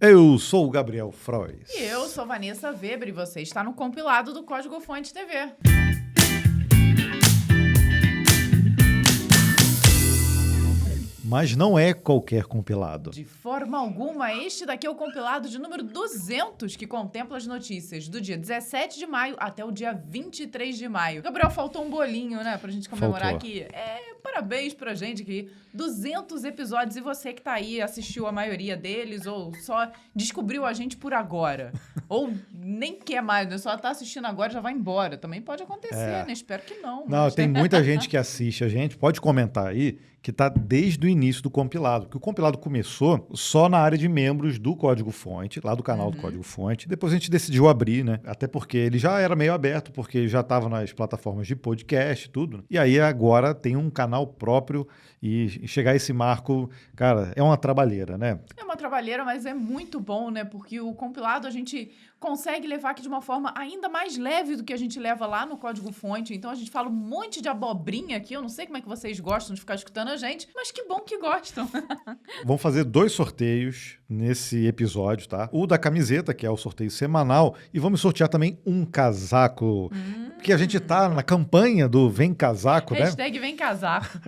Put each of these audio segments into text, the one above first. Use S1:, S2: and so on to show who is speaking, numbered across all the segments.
S1: Eu sou o Gabriel Frois.
S2: E eu sou Vanessa Weber e você está no compilado do Código Fonte TV.
S1: Mas não é qualquer compilado.
S2: De forma alguma, este daqui é o compilado de número 200, que contempla as notícias do dia 17 de maio até o dia 23 de maio. Gabriel, faltou um bolinho, né, pra gente comemorar aqui. Parabéns pra gente aqui. 200 episódios e você que tá aí assistiu a maioria deles ou só descobriu a gente por agora. Ou nem quer mais, né? Só tá assistindo agora e já vai embora. Também pode acontecer, né? Espero que não.
S1: Não,
S2: mas...
S1: tem muita gente que assiste a gente. Pode comentar aí que tá desde o início do compilado. Porque o compilado começou só na área de membros do Código Fonte, lá do canal do Código Fonte. Depois a gente decidiu abrir, né? Até porque ele já era meio aberto, porque já estava nas plataformas de podcast e tudo. E aí agora tem um canal próprio e chegar a esse marco, cara, é uma trabalheira, né?
S2: É uma trabalheira, mas é muito bom, né? Porque o compilado a gente consegue levar aqui de uma forma ainda mais leve do que a gente leva lá no Código Fonte. Então a gente fala um monte de abobrinha aqui. Eu não sei como é que vocês gostam de ficar escutando a gente, mas que bom que gostam.
S1: Vamos fazer 2 sorteios nesse episódio, tá? O da camiseta, que é o sorteio semanal, e vamos sortear também um casaco, porque a gente tá na campanha do Vem Casaco, né?
S2: Hashtag Vem Casaco.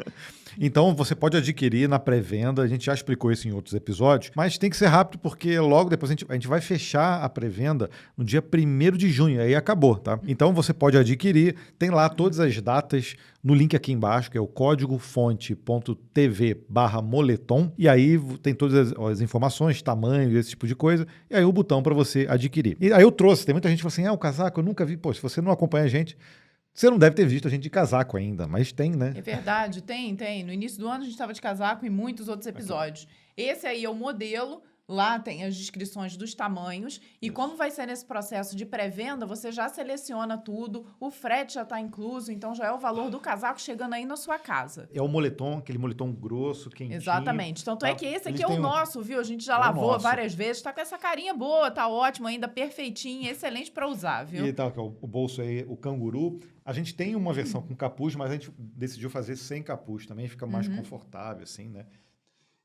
S1: Então você pode adquirir na pré-venda, a gente já explicou isso em outros episódios, mas tem que ser rápido porque logo depois a gente vai fechar a pré-venda no dia 1º de junho, aí acabou, tá? Então você pode adquirir, tem lá todas as datas no link aqui embaixo, que é o códigofonte.tv/moletom, e aí tem todas as informações, tamanho, esse tipo de coisa, e aí o botão para você adquirir. E aí eu trouxe, tem muita gente que fala assim, o casaco eu nunca vi, pô, se você não acompanha a gente, você não deve ter visto a gente de casaco ainda, mas tem, né?
S2: É verdade, tem. No início do ano a gente estava de casaco e muitos outros episódios. Esse aí é o modelo, lá tem as descrições dos tamanhos. E como vai ser nesse processo de pré-venda, você já seleciona tudo, o frete já está incluso, então já é o valor do casaco chegando aí na sua casa.
S1: É o moletom, aquele moletom grosso, quentinho.
S2: Exatamente. Tanto é que esse aqui é o nosso, viu? A gente já
S1: É
S2: lavou
S1: nosso.
S2: várias vezes, tá com essa carinha boa, tá ótimo ainda, perfeitinho, excelente para usar, viu?
S1: E tal, que é o bolso aí, o canguru. A gente tem uma versão com capuz, mas a gente decidiu fazer sem capuz também, fica mais confortável, assim, né?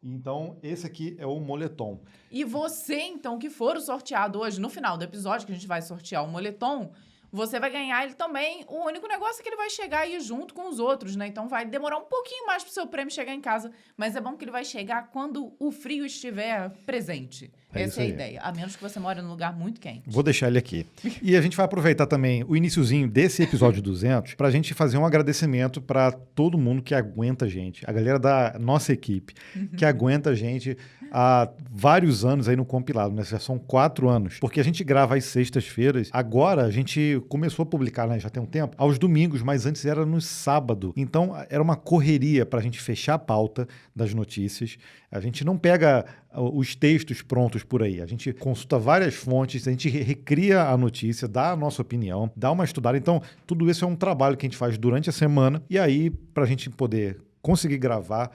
S1: Então, esse aqui é o moletom.
S2: E você, então, que for o sorteado hoje, no final do episódio, que a gente vai sortear o moletom, você vai ganhar ele também. O único negócio é que ele vai chegar aí junto com os outros, né? Então vai demorar um pouquinho mais pro seu prêmio chegar em casa, mas é bom que ele vai chegar quando o frio estiver presente. Essa é a ideia, a menos que você mora num lugar muito quente.
S1: Vou deixar ele aqui. E a gente vai aproveitar também o iniciozinho desse episódio 200 para a gente fazer um agradecimento para todo mundo que aguenta a gente, a galera da nossa equipe, que aguenta a gente há vários anos aí no compilado, né? Já são 4 anos, porque a gente grava às sextas-feiras. Agora a gente começou a publicar, né? Já tem um tempo, aos domingos, mas antes era no sábado. Então era uma correria para a gente fechar a pauta das notícias. A gente não pega os textos prontos por aí. A gente consulta várias fontes, a gente recria a notícia, dá a nossa opinião, dá uma estudada. Então, tudo isso é um trabalho que a gente faz durante a semana. E aí, para a gente poder conseguir gravar,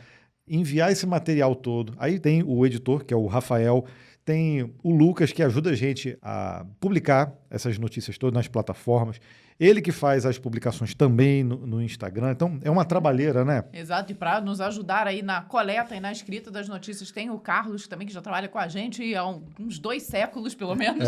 S1: enviar esse material todo. Aí tem o editor, que é o Rafael, tem o Lucas, que ajuda a gente a publicar essas notícias todas nas plataformas. Ele que faz as publicações também no Instagram. Então, é uma trabalheira, né?
S2: Exato. E para nos ajudar aí na coleta e na escrita das notícias, tem o Carlos também, que já trabalha com a gente há uns 2 séculos, pelo menos.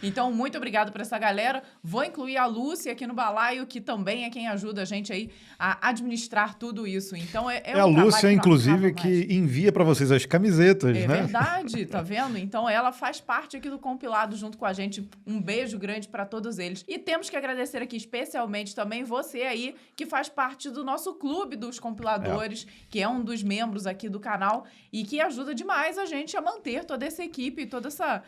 S2: Então, muito obrigado para essa galera. Vou incluir a Lúcia aqui no balaio, que também é quem ajuda a gente aí a administrar tudo isso. Então, é
S1: a
S2: um
S1: Lúcia, inclusive, que envia para vocês as camisetas,
S2: né?
S1: né?
S2: É verdade, tá vendo? Então, ela faz parte aqui do compilado junto com a gente. Um beijo grande para todos eles. E temos que agradecer aqui especialmente também você aí, que faz parte do nosso clube dos compiladores, que é um dos membros aqui do canal e que ajuda demais a gente a manter toda essa equipe e toda essa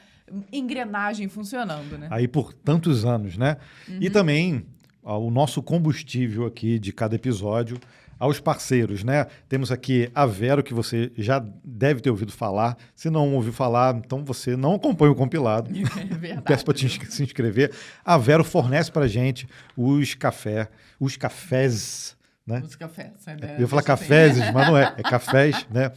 S2: engrenagem funcionando, né?
S1: Aí por tantos anos, né? E também o nosso combustível aqui de cada episódio aos parceiros, né? Temos aqui a Vero, que você já deve ter ouvido falar. Se não ouviu falar, então você não acompanha o compilado.
S2: É verdade.
S1: Peço para se inscrever. A Vero fornece para gente os cafés, né?
S2: Os cafés.
S1: Eu ia falar caféses, mas não é. É cafés, né?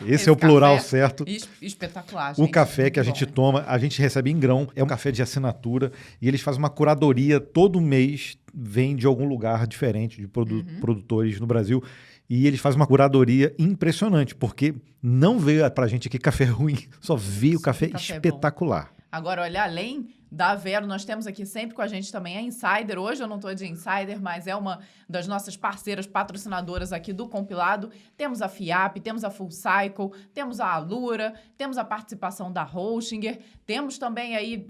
S1: Esse é o plural certo.
S2: Espetacular, gente.
S1: O café que a gente toma, a gente recebe em grão. É um café de assinatura e eles fazem uma curadoria todo mês, vem de algum lugar diferente, de produtores no Brasil. E eles fazem uma curadoria impressionante, porque não veio pra gente aqui café ruim, só veio café espetacular.
S2: Bom. Agora, olha, além da Vero, nós temos aqui sempre com a gente também a Insider. Hoje eu não estou de Insider, mas é uma das nossas parceiras patrocinadoras aqui do compilado. Temos a FIAP, temos a Full Cycle, temos a Alura, temos a participação da Hostinger, temos também aí,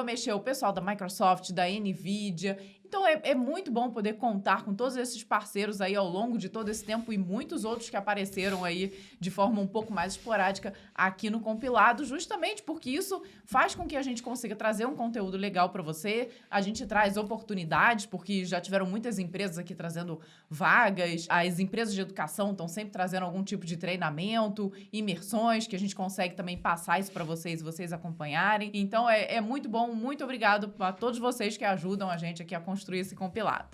S2: mexeu o pessoal da Microsoft, da NVIDIA. Então, é muito bom poder contar com todos esses parceiros aí ao longo de todo esse tempo e muitos outros que apareceram aí de forma um pouco mais esporádica aqui no compilado, justamente porque isso faz com que a gente consiga trazer um conteúdo legal para você. A gente traz oportunidades, porque já tiveram muitas empresas aqui trazendo vagas. As empresas de educação estão sempre trazendo algum tipo de treinamento, imersões, que a gente consegue também passar isso para vocês acompanharem. Então, é muito bom. Muito obrigado a todos vocês que ajudam a gente aqui a construir esse compilado.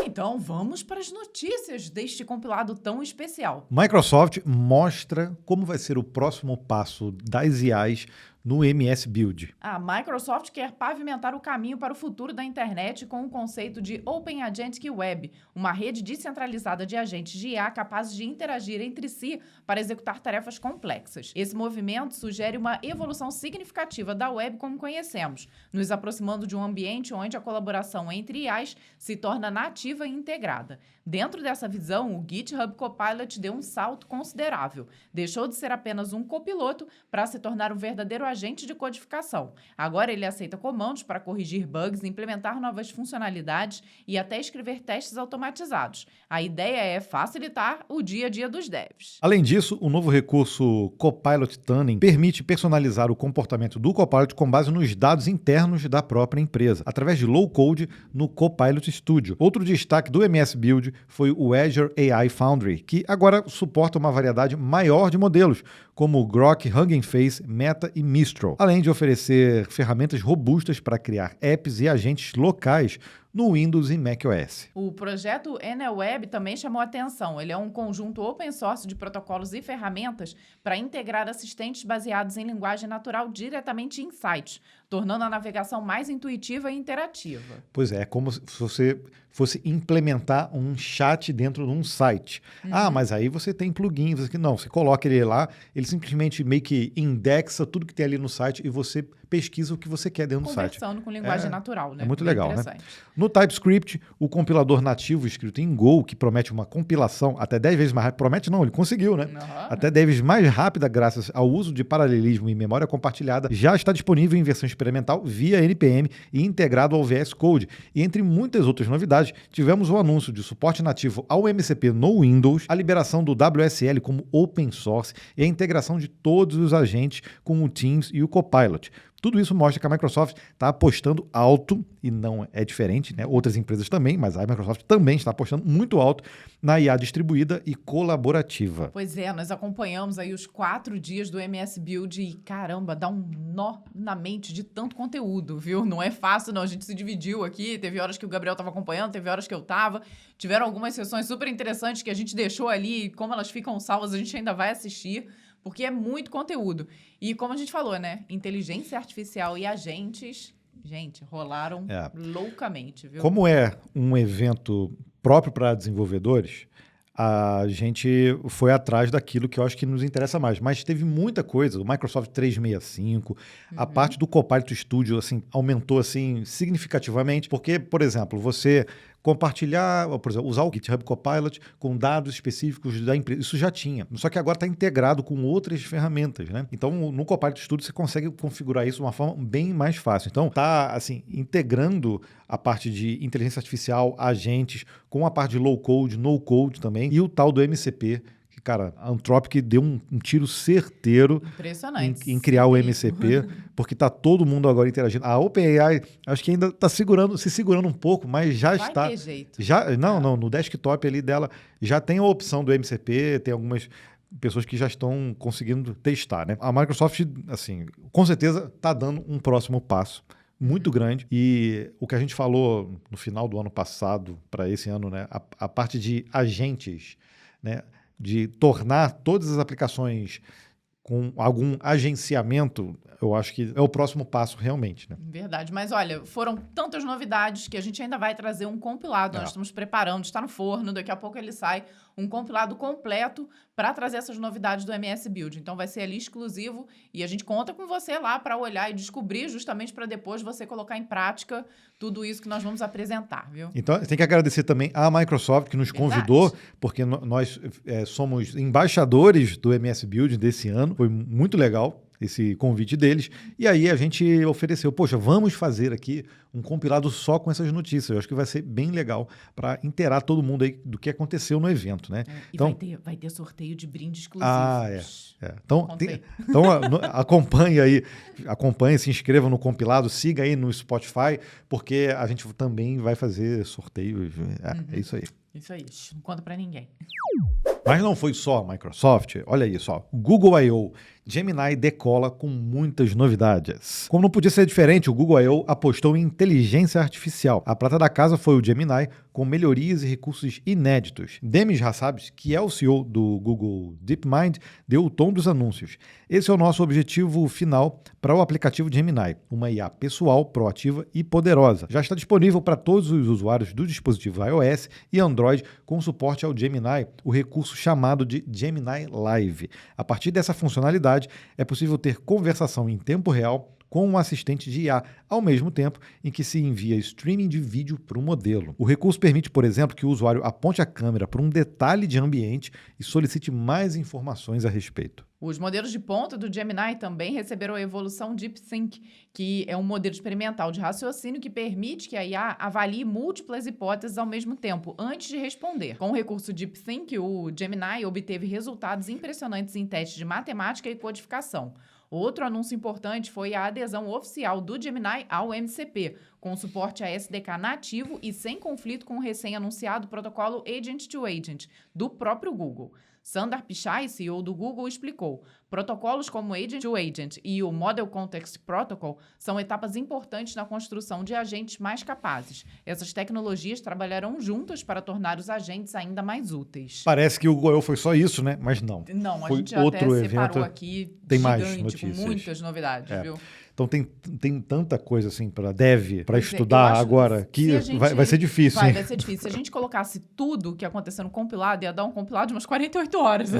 S2: Então, vamos para as notícias deste compilado tão especial.
S1: Microsoft mostra como vai ser o próximo passo das IAs no MS Build.
S2: A Microsoft quer pavimentar o caminho para o futuro da internet com o conceito de Open Agentic Web, uma rede descentralizada de agentes de IA capazes de interagir entre si para executar tarefas complexas. Esse movimento sugere uma evolução significativa da web como conhecemos, nos aproximando de um ambiente onde a colaboração entre IAs se torna nativa e integrada. Dentro dessa visão, o GitHub Copilot deu um salto considerável. Deixou de ser apenas um copiloto para se tornar um verdadeiro agente de codificação. Agora ele aceita comandos para corrigir bugs, implementar novas funcionalidades e até escrever testes automatizados. A ideia é facilitar o dia a dia dos devs.
S1: Além disso, o novo recurso Copilot Tuning permite personalizar o comportamento do Copilot com base nos dados internos da própria empresa, através de low-code no Copilot Studio. Outro destaque do MS Build foi o Azure AI Foundry, que agora suporta uma variedade maior de modelos, como o Grok, Hugging Face, Meta e Mistral, além de oferecer ferramentas robustas para criar apps e agentes locais no Windows e macOS.
S2: O projeto Enelweb também chamou atenção. Ele é um conjunto open source de protocolos e ferramentas para integrar assistentes baseados em linguagem natural diretamente em sites, tornando a navegação mais intuitiva e interativa.
S1: Pois é como se você fosse implementar um chat dentro de um site. Ah, mas aí você tem plugins. Não, você coloca ele lá, ele simplesmente meio que indexa tudo que tem ali no site e você pesquisa o que você quer dentro do site.
S2: Conversando com linguagem natural, né?
S1: É muito legal, né? No TypeScript, o compilador nativo escrito em Go, que promete uma compilação até 10 vezes mais rápida, promete não, ele conseguiu, né? Até 10 vezes mais rápida graças ao uso de paralelismo e memória compartilhada, já está disponível em versão experimental via NPM e integrado ao VS Code. E entre muitas outras novidades, tivemos o anúncio de suporte nativo ao MCP no Windows, a liberação do WSL como open source e a integração de todos os agentes com o Teams e o Copilot. Tudo isso mostra que a Microsoft está apostando alto, e não é diferente, né? Outras empresas também, mas a Microsoft também está apostando muito alto na IA distribuída e colaborativa.
S2: Pois é, nós acompanhamos aí os 4 dias do MS Build e, caramba, dá um nó na mente de tanto conteúdo, viu? Não é fácil, não. A gente se dividiu aqui, teve horas que o Gabriel estava acompanhando, teve horas que eu estava. Tiveram algumas sessões super interessantes que a gente deixou ali, como elas ficam salvas, a gente ainda vai assistir. Porque é muito conteúdo. E como a gente falou, né? Inteligência artificial e agentes, gente, rolaram loucamente, viu?
S1: Como é um evento próprio para desenvolvedores, a gente foi atrás daquilo que eu acho que nos interessa mais. Mas teve muita coisa. O Microsoft 365, a parte do Copilot Studio, assim, aumentou assim, significativamente. Porque, por exemplo, você compartilhar, por exemplo, usar o GitHub Copilot com dados específicos da empresa. Isso já tinha. Só que agora está integrado com outras ferramentas, né? Então, no Copilot Studio, você consegue configurar isso de uma forma bem mais fácil. Então, está, assim, integrando a parte de inteligência artificial, agentes, com a parte de low-code, no-code também, e o tal do MCP, que, cara, a Anthropic deu um tiro certeiro em criar o MCP, porque está todo mundo agora interagindo. A OpenAI, acho que ainda está se segurando um pouco, mas já está.
S2: Vai ter jeito.
S1: Não, no desktop ali dela já tem a opção do MCP, tem algumas pessoas que já estão conseguindo testar, né? A Microsoft, assim, com certeza está dando um próximo passo muito grande, e o que a gente falou no final do ano passado para esse ano, né, a parte de agentes, né, de tornar todas as aplicações com algum agenciamento, eu acho que é o próximo passo realmente, né?
S2: Verdade, mas olha, foram tantas novidades que a gente ainda vai trazer um compilado, nós estamos preparando, está no forno, daqui a pouco ele sai, um compilado completo para trazer essas novidades do MS Build. Então vai ser ali exclusivo e a gente conta com você lá para olhar e descobrir, justamente para depois você colocar em prática tudo isso que nós vamos apresentar, viu?
S1: Então, tem que agradecer também à Microsoft que nos convidou, porque nós somos embaixadores do MS Build desse ano. Foi muito legal esse convite deles. E aí a gente ofereceu, poxa, vamos fazer aqui um compilado só com essas notícias. Eu acho que vai ser bem legal para inteirar todo mundo aí do que aconteceu no evento, né?
S2: E então, vai ter sorteio de brinde exclusivos.
S1: Então, acompanhe, se inscreva no compilado, siga aí no Spotify, porque a gente também vai fazer sorteios. É isso aí.
S2: Isso aí, não conta para ninguém.
S1: Mas não foi só a Microsoft, olha aí só, Google I.O. Gemini decola com muitas novidades. Como não podia ser diferente, o Google I.O. apostou em inteligência artificial. A prata da casa foi o Gemini, com melhorias e recursos inéditos. Demis Hassabis, que é o CEO do Google DeepMind, deu o tom dos anúncios. Esse é o nosso objetivo final para o aplicativo Gemini, uma IA pessoal, proativa e poderosa. Já está disponível para todos os usuários do dispositivo iOS e Android com suporte ao Gemini, o recurso chamado de Gemini Live. A partir dessa funcionalidade, é possível ter conversação em tempo real com um assistente de IA, ao mesmo tempo em que se envia streaming de vídeo para o modelo. O recurso permite, por exemplo, que o usuário aponte a câmera para um detalhe de ambiente e solicite mais informações a respeito.
S2: Os modelos de ponta do Gemini também receberam a evolução DeepSync, que é um modelo experimental de raciocínio que permite que a IA avalie múltiplas hipóteses ao mesmo tempo, antes de responder. Com o recurso DeepSync, o Gemini obteve resultados impressionantes em testes de matemática e codificação. Outro anúncio importante foi a adesão oficial do Gemini ao MCP, com suporte a SDK nativo e sem conflito com o recém-anunciado protocolo Agent-to-Agent, do próprio Google. Sundar Pichai, CEO do Google, explicou: protocolos como Agent-to-Agent e o Model Context Protocol são etapas importantes na construção de agentes mais capazes. Essas tecnologias trabalharão juntas para tornar os agentes ainda mais úteis.
S1: Parece que o Google foi só isso, né? Mas não.
S2: Não, a
S1: foi
S2: gente
S1: outro
S2: até
S1: evento,
S2: separou aqui
S1: tem
S2: gigante,
S1: mais notícias.
S2: com muitas novidades, viu?
S1: Então tem tanta coisa assim para estudar agora que vai ser difícil.
S2: Vai ser difícil. Se a gente colocasse tudo que aconteceu no compilado, ia dar um compilado de umas 48 horas.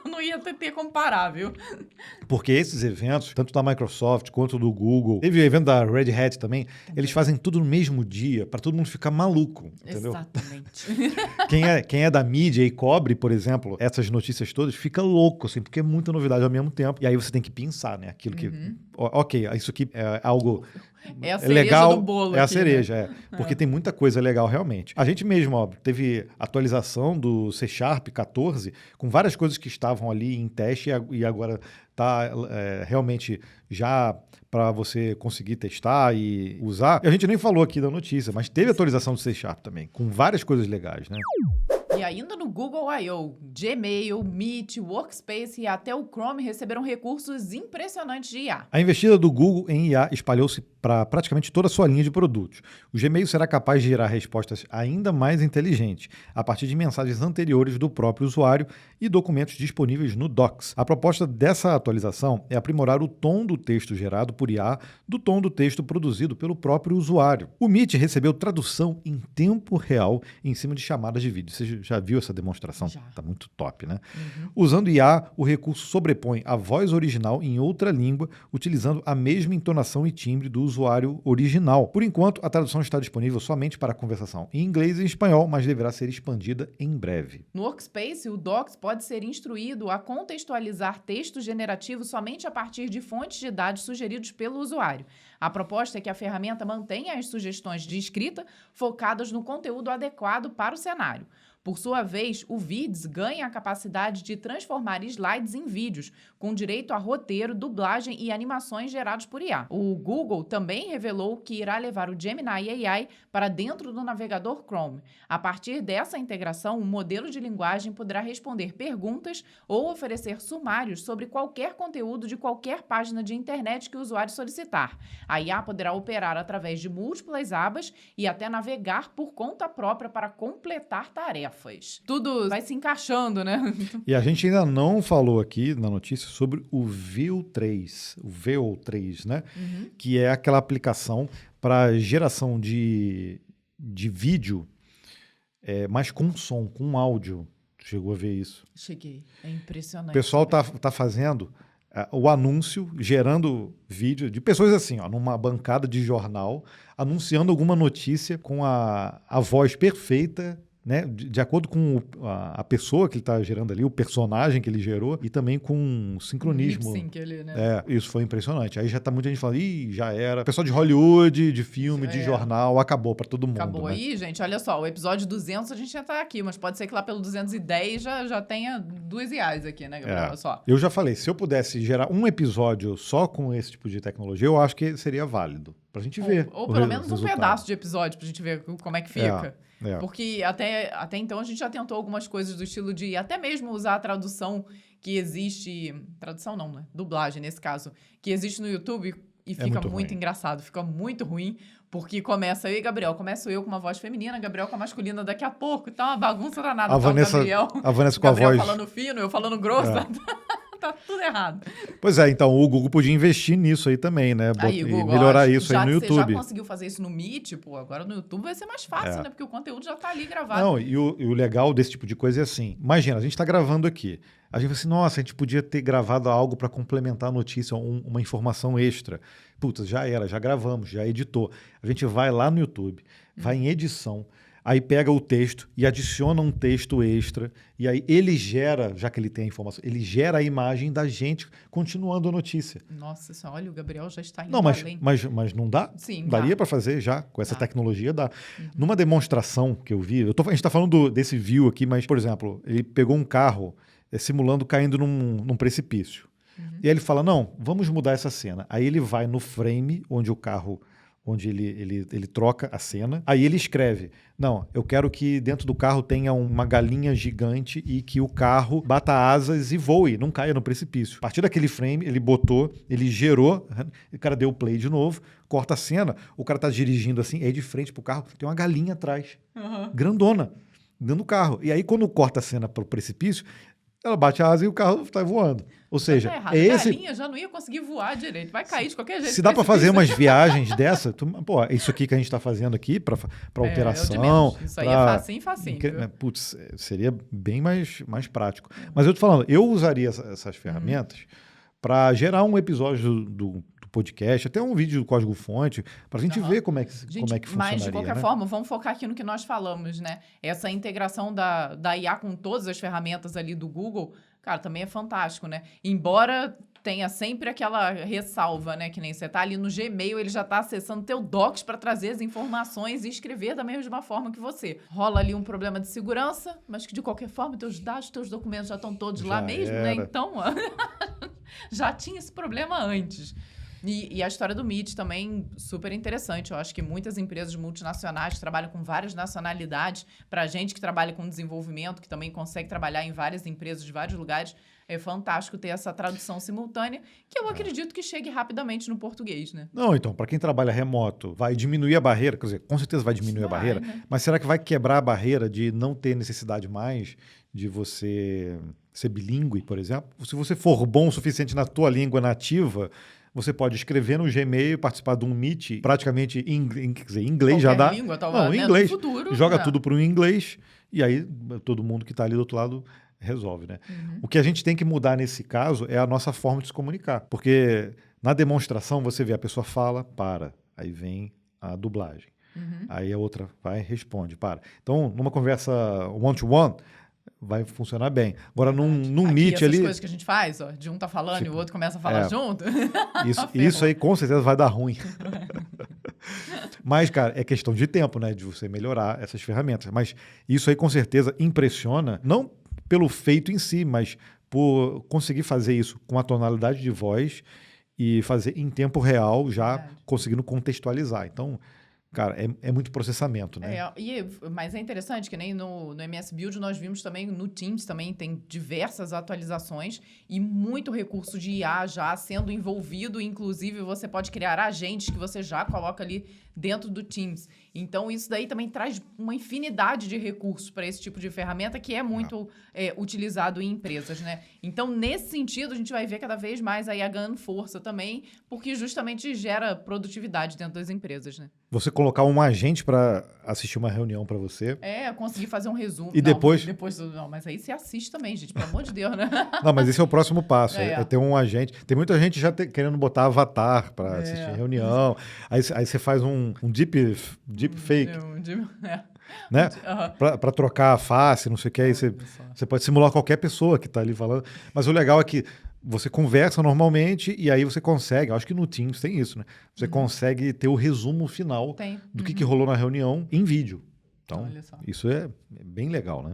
S2: Não ia ter como parar, viu?
S1: Porque esses eventos, tanto da Microsoft quanto do Google, teve o evento da Red Hat também, eles fazem tudo no mesmo dia, para todo mundo ficar maluco, entendeu?
S2: Exatamente.
S1: Quem é da mídia e cobre, por exemplo, essas notícias todas, fica louco, assim, porque é muita novidade ao mesmo tempo. E aí você tem que pensar, né? Aquilo que... Ok, isso aqui é algo
S2: é a cereja
S1: legal,
S2: do bolo.
S1: É a
S2: aqui,
S1: cereja,
S2: né?
S1: Porque tem muita coisa legal realmente. A gente mesmo, teve atualização do C# 14 com várias coisas que estavam ali em teste e agora está realmente já para você conseguir testar e usar. E a gente nem falou aqui da notícia, mas teve atualização do C# também, com várias coisas legais, né?
S2: E ainda no Google I.O., Gmail, Meet, Workspace e até o Chrome receberam recursos impressionantes de IA.
S1: A investida do Google em IA espalhou-se para praticamente toda a sua linha de produtos. O Gmail será capaz de gerar respostas ainda mais inteligentes, a partir de mensagens anteriores do próprio usuário e documentos disponíveis no Docs. A proposta dessa atualização é aprimorar o tom do texto gerado por IA do tom do texto produzido pelo próprio usuário. O Meet recebeu tradução em tempo real em cima de chamadas de vídeo. Você já viu essa demonstração?
S2: Já.
S1: Tá muito top, né? Usando IA, o recurso sobrepõe a voz original em outra língua, utilizando a mesma entonação e timbre do usuário original. Por enquanto, a tradução está disponível somente para a conversação em inglês e em espanhol, mas deverá ser expandida em breve.
S2: No Workspace, o Docs pode ser instruído a contextualizar texto generativo somente a partir de fontes de dados sugeridos pelo usuário. A proposta é que a ferramenta mantenha as sugestões de escrita focadas no conteúdo adequado para o cenário. Por sua vez, o Vids ganha a capacidade de transformar slides em vídeos, com direito a roteiro, dublagem e animações gerados por IA. O Google também revelou que irá levar o Gemini AI para dentro do navegador Chrome. A partir dessa integração, o modelo de linguagem poderá responder perguntas ou oferecer sumários sobre qualquer conteúdo de qualquer página de internet que o usuário solicitar. A IA poderá operar através de múltiplas abas e até navegar por conta própria para completar tarefas. Tudo vai se encaixando, né?
S1: E a gente ainda não falou aqui na notícia sobre o VO3, né? Que é aquela aplicação para geração de vídeo, mas com som, com áudio. chegou a ver isso?
S2: Cheguei. É impressionante.
S1: O pessoal tá fazendo o anúncio, gerando vídeo de pessoas assim, ó, numa bancada de jornal, anunciando alguma notícia com a voz perfeita, né, de acordo com a pessoa que ele está gerando ali, o personagem que ele gerou, e também com sincronismo.
S2: Lip sync ali, né?
S1: Isso foi impressionante. Aí já tá muita gente falando, já era. Pessoal de Hollywood, de filme, de jornal, acabou para todo mundo.
S2: Acabou
S1: né?
S2: aí, gente. Olha só, o episódio 200 a gente já tá aqui, mas pode ser que lá pelo 210 já tenha 2 IAs aqui, né, Gabriel? Só.
S1: Eu já falei, se eu pudesse gerar um episódio só com esse tipo de tecnologia, eu acho que seria válido. Pra gente ver.
S2: Ou pelo menos um pedaço de episódio pra gente ver como é que fica. Porque até então a gente já tentou algumas coisas do estilo de até mesmo usar a tradução que existe... Tradução não, né? Dublagem, nesse caso. Que existe no YouTube e fica muito engraçado. Fica muito ruim, porque começa eu e Gabriel. Começo eu com uma voz feminina, Gabriel com a masculina daqui a pouco. Tá uma bagunça danada.
S1: A Vanessa com a voz...
S2: falando fino, eu falando grosso. Tá tudo errado.
S1: Pois é, então o Google podia investir nisso aí também, né?
S2: Aí, Google,
S1: melhorar isso aí no YouTube.
S2: Você já conseguiu fazer isso no Meet, pô, agora no YouTube vai ser mais fácil, né? Porque o conteúdo já tá ali gravado.
S1: Não, e o legal desse tipo de coisa é assim, imagina, a gente tá gravando aqui, a gente fala assim, nossa, a gente podia ter gravado algo para complementar a notícia, uma informação extra. Putz, já era, já gravamos, já editou. A gente vai lá no YouTube, vai em edição, aí pega o texto e adiciona um texto extra, e aí ele gera, já que ele tem a informação, ele gera a imagem da gente continuando a notícia.
S2: Nossa, só olha, o Gabriel já está indo
S1: além. Mas não dá?
S2: Sim,
S1: daria para fazer já, com essa tecnologia dá. Numa demonstração que eu vi, a gente está falando desse view aqui, mas, por exemplo, ele pegou um carro simulando caindo num precipício. E aí ele fala, não, vamos mudar essa cena. Aí ele vai no frame onde o carro... onde ele troca a cena. Aí ele escreve, não, eu quero que dentro do carro tenha uma galinha gigante e que o carro bata asas e voe, não caia no precipício. A partir daquele frame, ele gerou, o cara deu play de novo, corta a cena, o cara tá dirigindo assim, aí de frente pro carro, tem uma galinha atrás, grandona, dentro do carro. E aí quando corta a cena pro precipício, ela bate a asa e o carro tá voando. Ou seja,
S2: a galinha já não ia conseguir voar direito. Vai cair de qualquer jeito.
S1: Se dá para fazer umas viagens dessa, isso aqui que a gente está fazendo aqui para operação...
S2: Isso aí é facinho.
S1: Putz, seria bem mais prático. Mas eu tô falando, eu usaria essas ferramentas para gerar um episódio do podcast, até um vídeo do código-fonte, para a gente ver como é que funcionaria.
S2: Mas, de qualquer forma, vamos focar aqui no que nós falamos, né? Essa integração da IA com todas as ferramentas ali do Google, cara, também é fantástico, né? Embora tenha sempre aquela ressalva, né? Que nem você tá ali no Gmail, ele já tá acessando teu Docs para trazer as informações e escrever da mesma forma que você. Rola ali um problema de segurança, mas que de qualquer forma teus dados, teus documentos já estão todos lá mesmo, né? Então, já tinha esse problema antes. E a história do Meet também super interessante. Eu acho que muitas empresas multinacionais trabalham com várias nacionalidades. Para a gente que trabalha com desenvolvimento, que também consegue trabalhar em várias empresas de vários lugares, é fantástico ter essa tradução simultânea, que eu acredito que chegue rapidamente no português, né?
S1: Não, então, para quem trabalha remoto, vai diminuir a barreira, quer dizer, com certeza vai diminuir a barreira, né? Mas será que vai quebrar a barreira de não ter necessidade mais de você ser bilíngue, por exemplo? Se você for bom o suficiente na tua língua nativa, você pode escrever no Gmail, participar de um Meet, praticamente em inglês já dá.
S2: Língua,
S1: não, em inglês.
S2: Futuro,
S1: joga tudo para o inglês e aí todo mundo que está ali do outro lado resolve, né? O que a gente tem que mudar nesse caso é a nossa forma de se comunicar, porque na demonstração você vê a pessoa fala, para, aí vem a dublagem. Aí a outra vai, responde, para. Então, numa conversa one-to-one, vai funcionar bem. Agora, num Meet
S2: essas
S1: ali...
S2: Essas coisas que a gente faz, ó, de um tá falando e o outro começa a falar junto.
S1: Isso aí, com certeza, vai dar ruim. Mas, cara, é questão de tempo, né? De você melhorar essas ferramentas. Mas isso aí, com certeza, impressiona, não pelo feito em si, mas por conseguir fazer isso com a tonalidade de voz e fazer em tempo real, já conseguindo contextualizar. Então... Cara, é muito processamento, né?
S2: Mas é interessante que nem no MS Build nós vimos também, no Teams também tem diversas atualizações e muito recurso de IA já sendo envolvido, inclusive você pode criar agentes que você já coloca ali dentro do Teams. Então isso daí também traz uma infinidade de recursos para esse tipo de ferramenta que é muito utilizado em empresas, né? Então nesse sentido a gente vai ver cada vez mais a IA ganhando força também, porque justamente gera produtividade dentro das empresas, né?
S1: Você colocar um agente para assistir uma reunião para você.
S2: Conseguir fazer um resumo.
S1: E depois...
S2: Não, mas aí você assiste também, gente, pelo amor de Deus, né?
S1: Não, mas esse é o próximo passo, é ter um agente. Tem muita gente já querendo botar avatar para assistir reunião. Aí você faz um deep fake. Né? Para trocar a face, não sei o que. Aí você pode simular qualquer pessoa que está ali falando. Mas o legal é que você conversa normalmente e aí você consegue, acho que no Teams tem isso, né? Você consegue ter o resumo final do que rolou na reunião em vídeo. Então, isso é bem legal, né?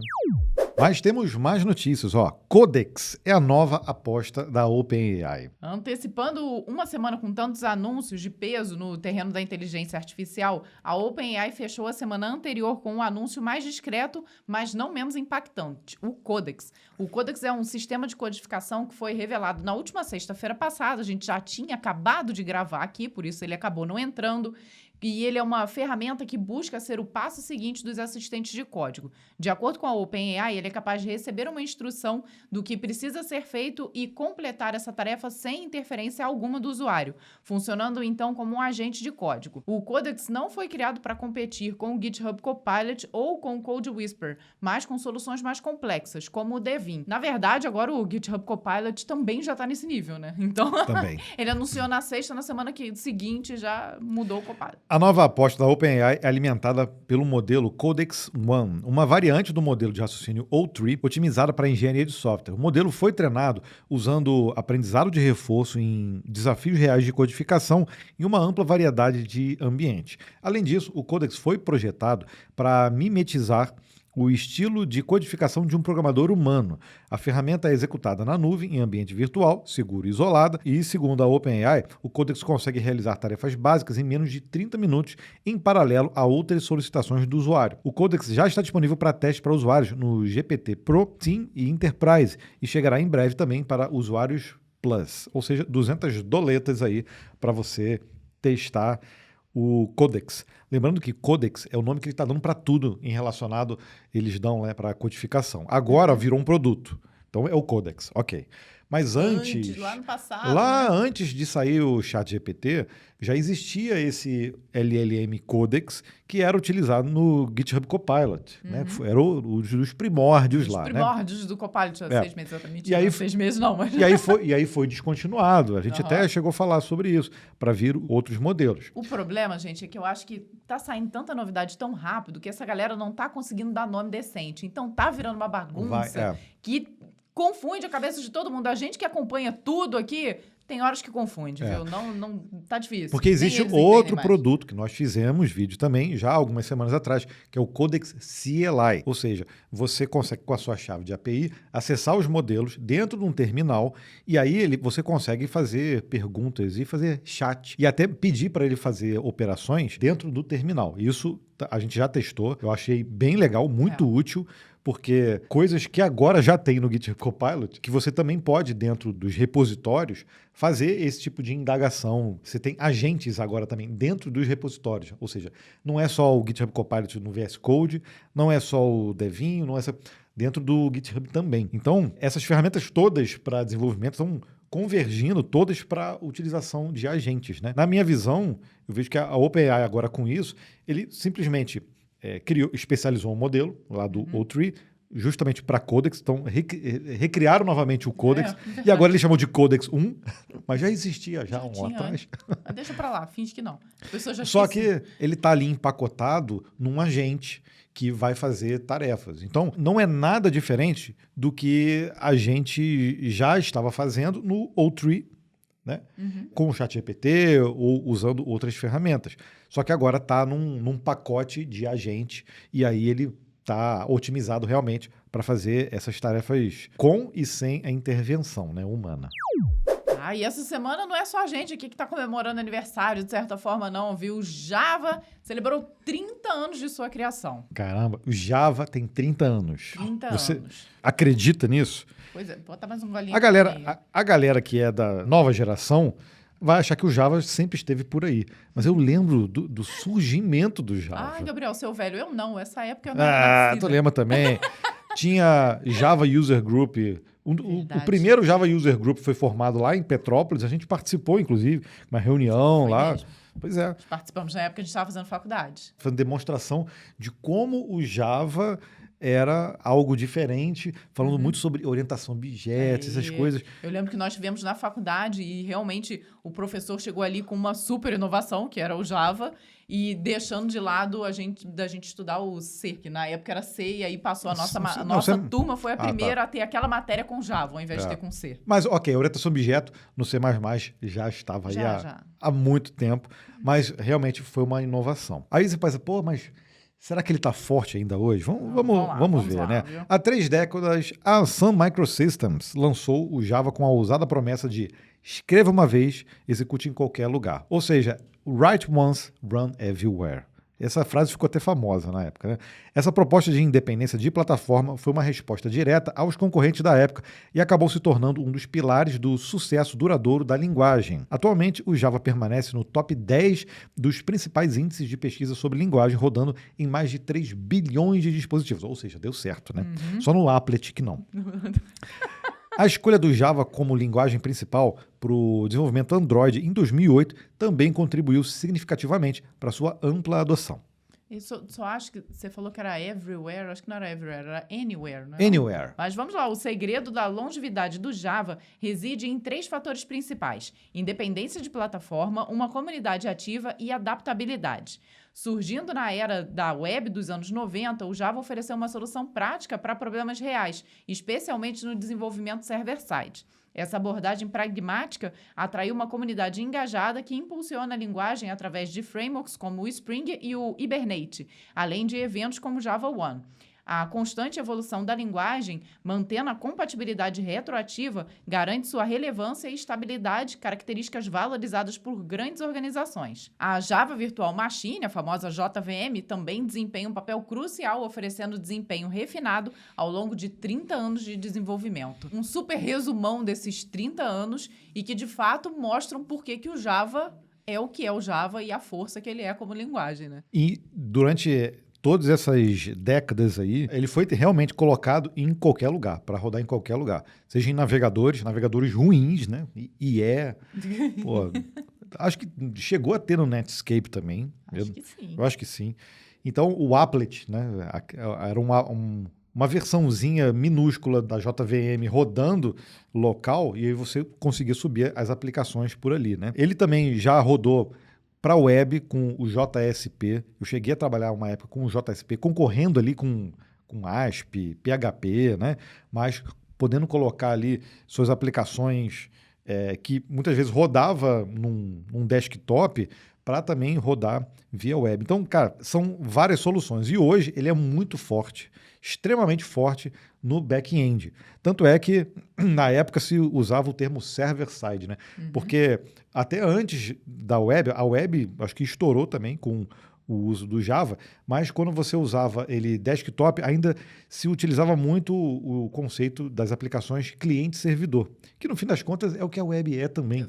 S1: Mas temos mais notícias, ó. Codex é a nova aposta da OpenAI.
S2: Antecipando uma semana com tantos anúncios de peso no terreno da inteligência artificial, a OpenAI fechou a semana anterior com um anúncio mais discreto, mas não menos impactante, o Codex. O Codex é um sistema de codificação que foi revelado na última sexta-feira passada. A gente já tinha acabado de gravar aqui, por isso ele acabou não entrando. E ele é uma ferramenta que busca ser o passo seguinte dos assistentes de código. De acordo com a OpenAI, ele é capaz de receber uma instrução do que precisa ser feito e completar essa tarefa sem interferência alguma do usuário, funcionando então como um agente de código. O Codex não foi criado para competir com o GitHub Copilot ou com o Code Whisper, mas com soluções mais complexas, como o Devin. Na verdade, agora o GitHub Copilot também já está nesse nível, né? Então, ele anunciou na semana seguinte já mudou o Copilot.
S1: A nova aposta da OpenAI é alimentada pelo modelo Codex One, uma variante do modelo de raciocínio O3 otimizada para engenharia de software. O modelo foi treinado usando aprendizado de reforço em desafios reais de codificação em uma ampla variedade de ambientes. Além disso, o Codex foi projetado para mimetizar o estilo de codificação de um programador humano. A ferramenta é executada na nuvem, em ambiente virtual, seguro e isolada, e, segundo a OpenAI, o Codex consegue realizar tarefas básicas em menos de 30 minutos, em paralelo a outras solicitações do usuário. O Codex já está disponível para teste para usuários no GPT Pro, Team e Enterprise, e chegará em breve também para usuários Plus, ou seja, 200 doletas aí para você testar o Codex. Lembrando que Codex é o nome que ele está dando para tudo em relacionado, eles dão para codificação. Agora virou um produto. Então é o Codex, ok. Mas antes
S2: lá no passado,
S1: antes de sair o ChatGPT, já existia esse LLM Codex que era utilizado no GitHub Copilot. Né? Era um dos primórdios lá.
S2: Os primórdios do Copilot há 6 meses, exatamente.
S1: E aí,
S2: 6 meses não, mas...
S1: E aí foi descontinuado. A gente até chegou a falar sobre isso, para vir outros modelos.
S2: O problema, gente, é que eu acho que tá saindo tanta novidade tão rápido que essa galera não tá conseguindo dar nome decente. Então tá virando uma bagunça que confunde a cabeça de todo mundo. A gente que acompanha tudo aqui, tem horas que confunde, viu? Não, tá difícil.
S1: Porque existe outro produto que nós fizemos vídeo também, já há algumas semanas atrás, que é o Codex CLI. Ou seja, você consegue, com a sua chave de API, acessar os modelos dentro de um terminal e aí você consegue fazer perguntas e fazer chat. E até pedir para ele fazer operações dentro do terminal. Isso a gente já testou. Eu achei bem legal, muito útil. Porque coisas que agora já tem no GitHub Copilot, que você também pode, dentro dos repositórios, fazer esse tipo de indagação. Você tem agentes agora também dentro dos repositórios. Ou seja, não é só o GitHub Copilot no VS Code, não é só o Devin, não é só... dentro do GitHub também. Então, essas ferramentas todas para desenvolvimento estão convergindo todas para a utilização de agentes. Né? Na minha visão, eu vejo que a OpenAI agora com isso, ele simplesmente... especializou um modelo lá do O3, justamente para Codex. Então, recriaram novamente o Codex. E agora eles chamam de Codex 1, mas já existia já um atrás.
S2: Deixa para lá, finge que não. A pessoa já
S1: Só que ele está ali empacotado num agente que vai fazer tarefas. Então, não é nada diferente do que a gente já estava fazendo no O3, né? Com o ChatGPT ou usando outras ferramentas. Só que agora está num pacote de agente e aí ele está otimizado realmente para fazer essas tarefas com e sem a intervenção, né, humana.
S2: E essa semana não é só a gente aqui que está comemorando aniversário, de certa forma, não, viu? O Java celebrou 30 anos de sua criação.
S1: Caramba, o Java tem 30 anos.
S2: 30
S1: Você
S2: anos.
S1: Acredita nisso?
S2: Pois é, bota mais um golinho.
S1: A galera que é da nova geração vai achar que o Java sempre esteve por aí. Mas eu lembro do surgimento do Java.
S2: Gabriel, seu velho, eu não. Essa época eu não era nascida.
S1: Tu lembra também. Tinha Java User Group. O primeiro Java User Group foi formado lá em Petrópolis. A gente participou, inclusive, de uma reunião
S2: Foi
S1: lá.
S2: mesmo.
S1: Pois é.
S2: Nós participamos na época que a gente estava fazendo faculdade.
S1: Fazendo demonstração de como o Java era algo diferente, falando muito sobre orientação a objetos, essas coisas.
S2: Eu lembro que nós tivemos na faculdade e realmente o professor chegou ali com uma super inovação, que era o Java, e deixando de lado da gente estudar o C, que na época era C, e aí passou a nossa turma foi a primeira a ter aquela matéria com Java, ao invés de ter com C.
S1: Mas, ok, a orientação a objeto no C++ já estava aí há muito tempo, mas realmente foi uma inovação. Aí você pensa, pô, mas será que ele está forte ainda hoje? Vamos ver, lá, né? Viu? Há 3 décadas, a Sun Microsystems lançou o Java com a ousada promessa de escreva uma vez, execute em qualquer lugar. Ou seja, write once, run everywhere. Essa frase ficou até famosa na época, né? Essa proposta de independência de plataforma foi uma resposta direta aos concorrentes da época e acabou se tornando um dos pilares do sucesso duradouro da linguagem. Atualmente, o Java permanece no top 10 dos principais índices de pesquisa sobre linguagem, rodando em mais de 3 bilhões de dispositivos. Ou seja, deu certo, né? Só no Applet que não. A escolha do Java como linguagem principal para o desenvolvimento Android em 2008 também contribuiu significativamente para sua ampla adoção.
S2: Eu só acho que você falou que era everywhere, acho que não era everywhere, era anywhere, né?
S1: Anywhere.
S2: Mas vamos lá, o segredo da longevidade do Java reside em 3 fatores principais: independência de plataforma, uma comunidade ativa e adaptabilidade. Surgindo na era da web dos anos 90, o Java ofereceu uma solução prática para problemas reais, especialmente no desenvolvimento server-side. Essa abordagem pragmática atraiu uma comunidade engajada que impulsiona a linguagem através de frameworks como o Spring e o Hibernate, além de eventos como o Java One. A constante evolução da linguagem, mantendo a compatibilidade retroativa, garante sua relevância e estabilidade, características valorizadas por grandes organizações. A Java Virtual Machine, a famosa JVM, também desempenha um papel crucial, oferecendo desempenho refinado ao longo de 30 anos de desenvolvimento. Um super resumão desses 30 anos e que, de fato, mostram por que o Java é o que é o Java e a força que ele é como linguagem, né?
S1: E durante todas essas décadas aí, ele foi realmente colocado em qualquer lugar, para rodar em qualquer lugar. Seja em navegadores ruins, né? Pô, acho que chegou a ter no Netscape também.
S2: Acho que sim.
S1: Eu acho que sim. Então, o Applet, né? Era uma versãozinha minúscula da JVM rodando local, e aí você conseguia subir as aplicações por ali, né? Ele também já rodou para a web com o JSP. Eu cheguei a trabalhar uma época com o JSP, concorrendo ali com ASP, PHP, né? Mas podendo colocar ali suas aplicações que muitas vezes rodava num desktop para também rodar via web. Então, cara, são várias soluções. E hoje ele é muito forte, extremamente forte no back-end. Tanto é que, na época, se usava o termo server-side, né? Porque até antes da web, a web acho que estourou também com o uso do Java, mas quando você usava ele desktop, ainda se utilizava muito o conceito das aplicações cliente-servidor, que no fim das contas é o que a web é também.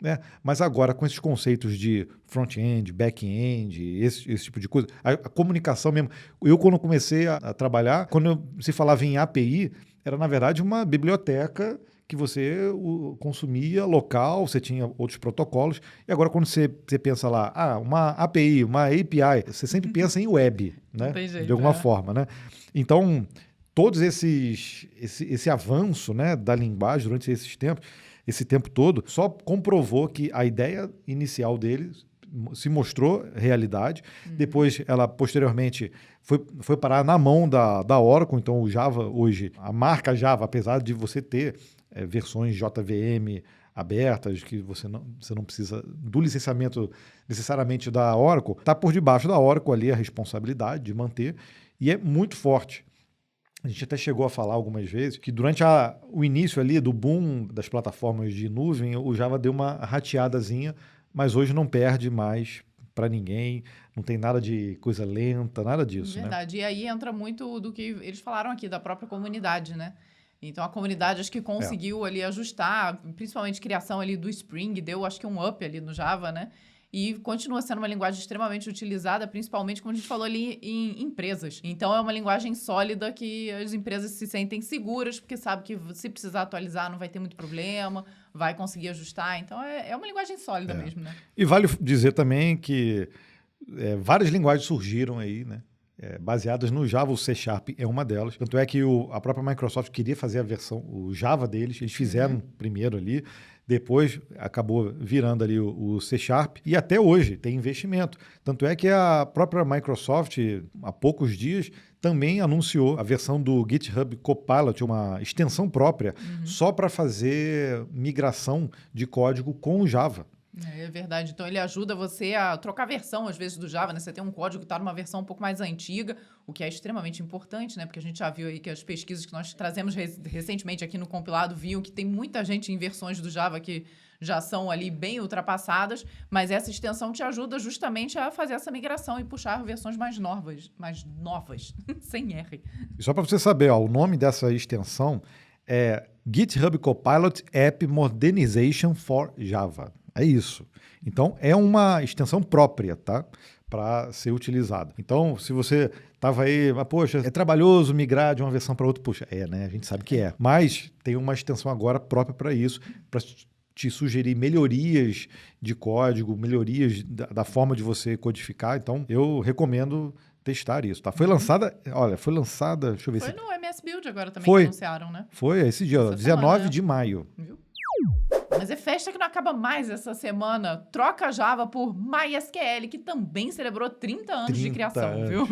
S1: Né? Mas agora, com esses conceitos de front-end, back-end, esse tipo de coisa, a comunicação mesmo. Eu, quando comecei a trabalhar, quando se falava em API, era, na verdade, uma biblioteca que você consumia local, você tinha outros protocolos, e agora quando você pensa lá, uma API, uma API, você sempre pensa em web, né?
S2: Tem jeito,
S1: de alguma forma, né? Então, todos esse avanço, né, da linguagem durante esse tempo todo, só comprovou que a ideia inicial dele se mostrou realidade. Depois, ela posteriormente foi parar na mão da Oracle. Então, o Java hoje, a marca Java, apesar de você ter versões JVM abertas, que você não precisa do licenciamento necessariamente da Oracle, está por debaixo da Oracle ali a responsabilidade de manter, e é muito forte. A gente até chegou a falar algumas vezes que durante o início ali do boom das plataformas de nuvem, o Java deu uma rateadazinha, mas hoje não perde mais para ninguém, não tem nada de coisa lenta, nada disso.
S2: Verdade, né? E aí entra muito do que eles falaram aqui, da própria comunidade, né? Então, a comunidade acho que conseguiu ali ajustar, principalmente criação ali do Spring, deu acho que um up ali no Java, né? e continua sendo uma linguagem extremamente utilizada, principalmente, como a gente falou ali, em empresas. Então, é uma linguagem sólida que as empresas se sentem seguras, porque sabem que se precisar atualizar não vai ter muito problema, vai conseguir ajustar. Então, é uma linguagem sólida mesmo, né?
S1: E vale dizer também que várias linguagens surgiram aí, né? Baseadas no Java, o C# é uma delas. Tanto é que a própria Microsoft queria fazer a versão, o Java deles, eles fizeram primeiro ali, depois acabou virando ali o C#, e até hoje tem investimento. Tanto é que a própria Microsoft, há poucos dias, também anunciou a versão do GitHub Copilot, uma extensão própria, só para fazer migração de código com o Java.
S2: É verdade. Então, ele ajuda você a trocar versão, às vezes, do Java, né? Você tem um código que está numa versão um pouco mais antiga, o que é extremamente importante, né? Porque a gente já viu aí que as pesquisas que nós trazemos recentemente aqui no compilado viam que tem muita gente em versões do Java que já são ali bem ultrapassadas, mas essa extensão te ajuda justamente a fazer essa migração e puxar versões mais novas, sem R.
S1: E só para você saber, o nome dessa extensão é GitHub Copilot App Modernization for Java. É isso. Então, é uma extensão própria, tá? Para ser utilizada. Então, se você estava aí, poxa, é trabalhoso migrar de uma versão para outra, puxa, né? A gente sabe que é. Mas tem uma extensão agora própria para isso, para te sugerir melhorias de código, melhorias da forma de você codificar. Então, eu recomendo testar isso, tá? Foi lançada, deixa eu ver
S2: se... Foi no MS Build agora também
S1: que
S2: anunciaram, né?
S1: Foi esse dia, 19 de maio.
S2: Viu? Mas é festa que não acaba mais essa semana. Troca Java por MySQL, que também celebrou 30 anos de criação, viu?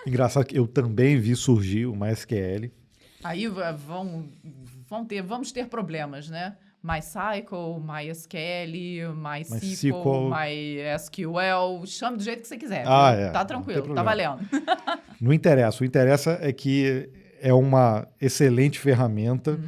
S1: Engraçado que eu também vi surgir o MySQL.
S2: Aí vamos ter problemas, né? MySQL, MySQL, MySQL, MySQL, chame do jeito que você quiser. Tá tranquilo, tá valendo.
S1: Não interessa. O interessa é que é uma excelente ferramenta.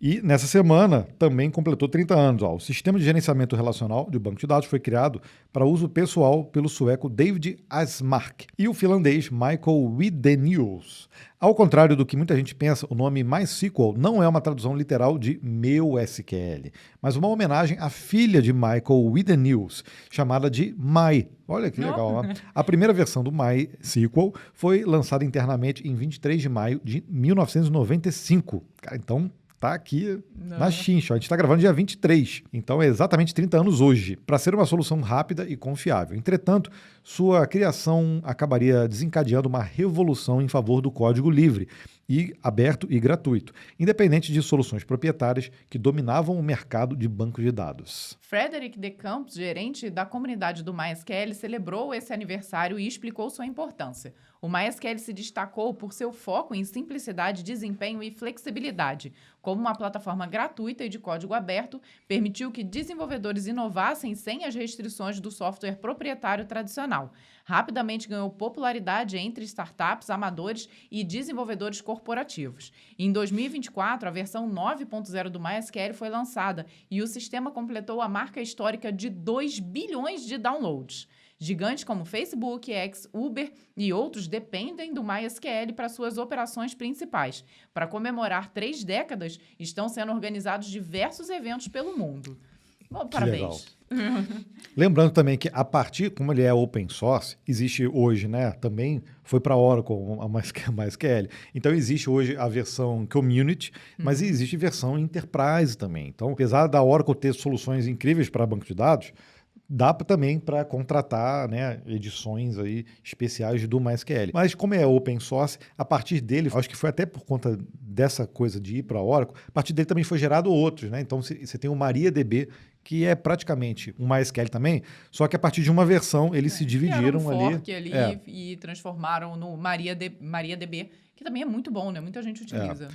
S1: E nessa semana também completou 30 anos. O sistema de gerenciamento relacional de banco de dados foi criado para uso pessoal pelo sueco David Asmark e o finlandês Michael Widenius. Ao contrário do que muita gente pensa, o nome MySQL não é uma tradução literal de meu SQL, mas uma homenagem à filha de Michael Widenius, chamada de My. Olha que legal. A primeira versão do MySQL foi lançada internamente em 23 de maio de 1995. Cara, então... tá aqui na chincha. A gente está gravando dia 23, então é exatamente 30 anos hoje, para ser uma solução rápida e confiável. Entretanto, sua criação acabaria desencadeando uma revolução em favor do código livre e aberto e gratuito, independente de soluções proprietárias que dominavam o mercado de banco de dados.
S2: Frederick de Campos, gerente da comunidade do MySQL, celebrou esse aniversário e explicou sua importância. O MySQL se destacou por seu foco em simplicidade, desempenho e flexibilidade. Como uma plataforma gratuita e de código aberto, permitiu que desenvolvedores inovassem sem as restrições do software proprietário tradicional. Rapidamente ganhou popularidade entre startups, amadores e desenvolvedores corporativos. Em 2024, a versão 9.0 do MySQL foi lançada e o sistema completou a marca histórica de 2 bilhões de downloads. Gigantes como Facebook, X, Uber e outros dependem do MySQL para suas operações principais. Para comemorar 3 décadas, estão sendo organizados diversos eventos pelo mundo. Bom, parabéns.
S1: Lembrando também que como ele é open source, existe hoje, né? Também foi para a Oracle a MySQL. Então existe hoje a versão Community, mas existe versão Enterprise também. Então, apesar da Oracle ter soluções incríveis para banco de dados, dá também para contratar, né, edições aí especiais do MySQL. Mas como é open source, a partir dele, acho que foi até por conta dessa coisa de ir para a Oracle, a partir dele também foi gerado outros, né? Então você tem o MariaDB, que é praticamente um MySQL também, só que a partir de uma versão eles se dividiram
S2: ali e transformaram no MariaDB, que também é muito bom, né? Muita gente utiliza.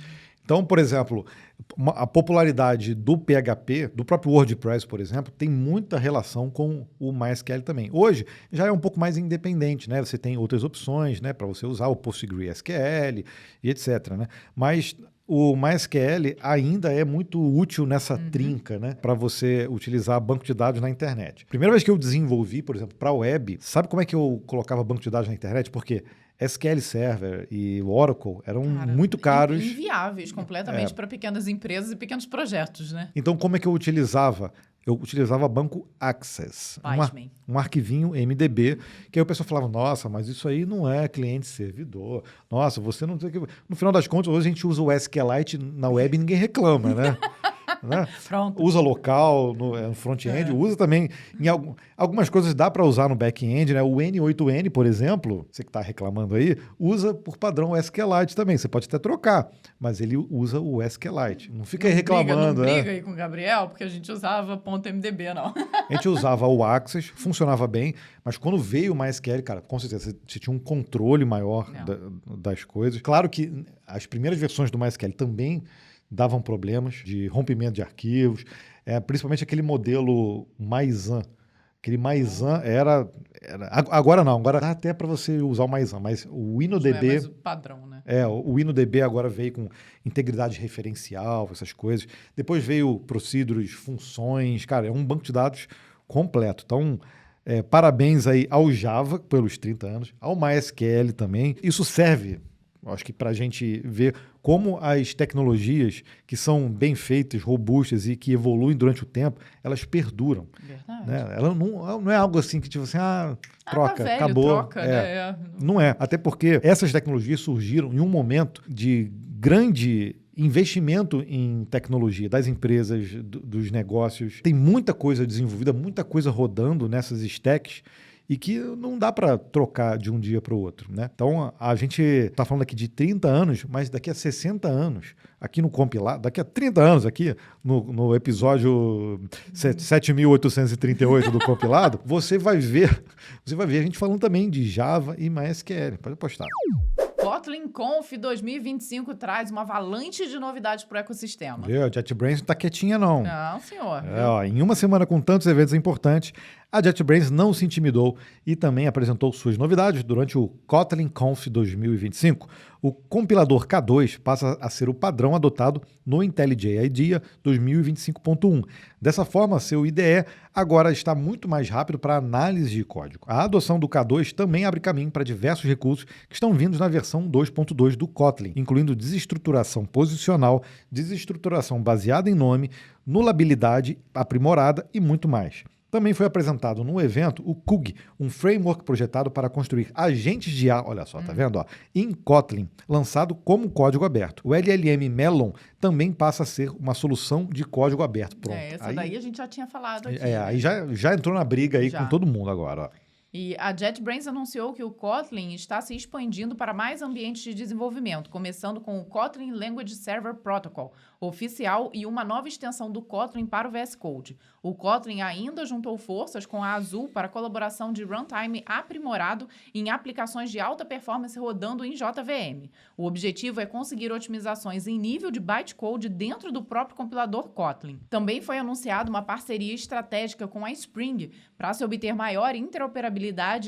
S1: Então, por exemplo, a popularidade do PHP, do próprio WordPress, por exemplo, tem muita relação com o MySQL também. Hoje já é um pouco mais independente, né? Você tem outras opções, né, para você usar o PostgreSQL e etc, né? Mas o MySQL ainda é muito útil nessa trinca, né, para você utilizar banco de dados na internet. Primeira vez que eu desenvolvi, por exemplo, para a web, sabe como é que eu colocava banco de dados na internet? Porque SQL Server e Oracle eram muito caros.
S2: Inviáveis completamente para pequenas empresas e pequenos projetos, né?
S1: Então, como é que eu utilizava? eu utilizava banco Access,
S2: Pasmem.
S1: um arquivinho MDB, que aí o pessoal falava, nossa, mas isso aí não é cliente-servidor. Nossa, você não tem que... No final das contas, hoje a gente usa o SQLite na web e ninguém reclama, né? Né?
S2: Pronto.
S1: Usa local no front-end, usa também em algumas coisas dá para usar no back-end, né? O N8N, por exemplo, você que está reclamando aí, usa por padrão o SQLite também. Você pode até trocar, mas ele usa o SQLite. Não fica aí reclamando.
S2: Não briga aí com o Gabriel, porque a gente usava .mdb, não.
S1: A gente usava o Access, funcionava bem, mas quando veio o MySQL, cara, com certeza você tinha um controle maior das coisas. Claro que as primeiras versões do MySQL também davam problemas de rompimento de arquivos, principalmente aquele modelo MyZan. Aquele MyZan era... Agora não, agora dá até para você usar o MyZan, mas o InnoDB...
S2: Não é mais o padrão, né?
S1: O InnoDB agora veio com integridade referencial, essas coisas. Depois veio procedures, funções, cara, é um banco de dados completo. Então, parabéns aí ao Java pelos 30 anos, ao MySQL também. Isso serve... Acho que para a gente ver como as tecnologias que são bem feitas, robustas e que evoluem durante o tempo, elas perduram.
S2: Verdade.
S1: Né? Ela não é algo assim que tipo assim, troca,
S2: tá velho,
S1: acabou.
S2: Troca, né?
S1: Não é. Até porque essas tecnologias surgiram em um momento de grande investimento em tecnologia das empresas, dos negócios. Tem muita coisa desenvolvida, muita coisa rodando nessas stacks, e que não dá para trocar de um dia para o outro, né? Então, a gente está falando aqui de 30 anos, mas daqui a 60 anos, aqui no compilado, daqui a 30 anos aqui, no episódio 7.838 do compilado, você vai ver a gente falando também de Java e MySQL. Pode postar.
S2: Kotlin Conf 2025 traz uma avalanche de novidades para o ecossistema.
S1: A JetBrains não está quietinha, não.
S2: Não, senhor.
S1: Em uma semana com tantos eventos importantes, a JetBrains não se intimidou e também apresentou suas novidades durante o Kotlin Conf 2025. O compilador K2 passa a ser o padrão adotado no IntelliJ IDEA 2025.1. Dessa forma, seu IDE agora está muito mais rápido para análise de código. A adoção do K2 também abre caminho para diversos recursos que estão vindos na versão 2.2 do Kotlin, incluindo desestruturação posicional, desestruturação baseada em nome, nulabilidade aprimorada e muito mais. Também foi apresentado no evento o Kug, um framework projetado para construir agentes de IA, olha só, tá vendo? Em Kotlin, lançado como código aberto. O LLM Melon também passa a ser uma solução de código aberto. Pronto.
S2: Essa daí a gente já tinha falado aqui.
S1: Aí já entrou na briga aí com todo mundo agora, ó.
S2: E a JetBrains anunciou que o Kotlin está se expandindo para mais ambientes de desenvolvimento, começando com o Kotlin Language Server Protocol, oficial, e uma nova extensão do Kotlin para o VS Code. O Kotlin ainda juntou forças com a Azul para colaboração de runtime aprimorado em aplicações de alta performance rodando em JVM. O objetivo é conseguir otimizações em nível de bytecode dentro do próprio compilador Kotlin. Também foi anunciada uma parceria estratégica com a Spring para se obter maior interoperabilidade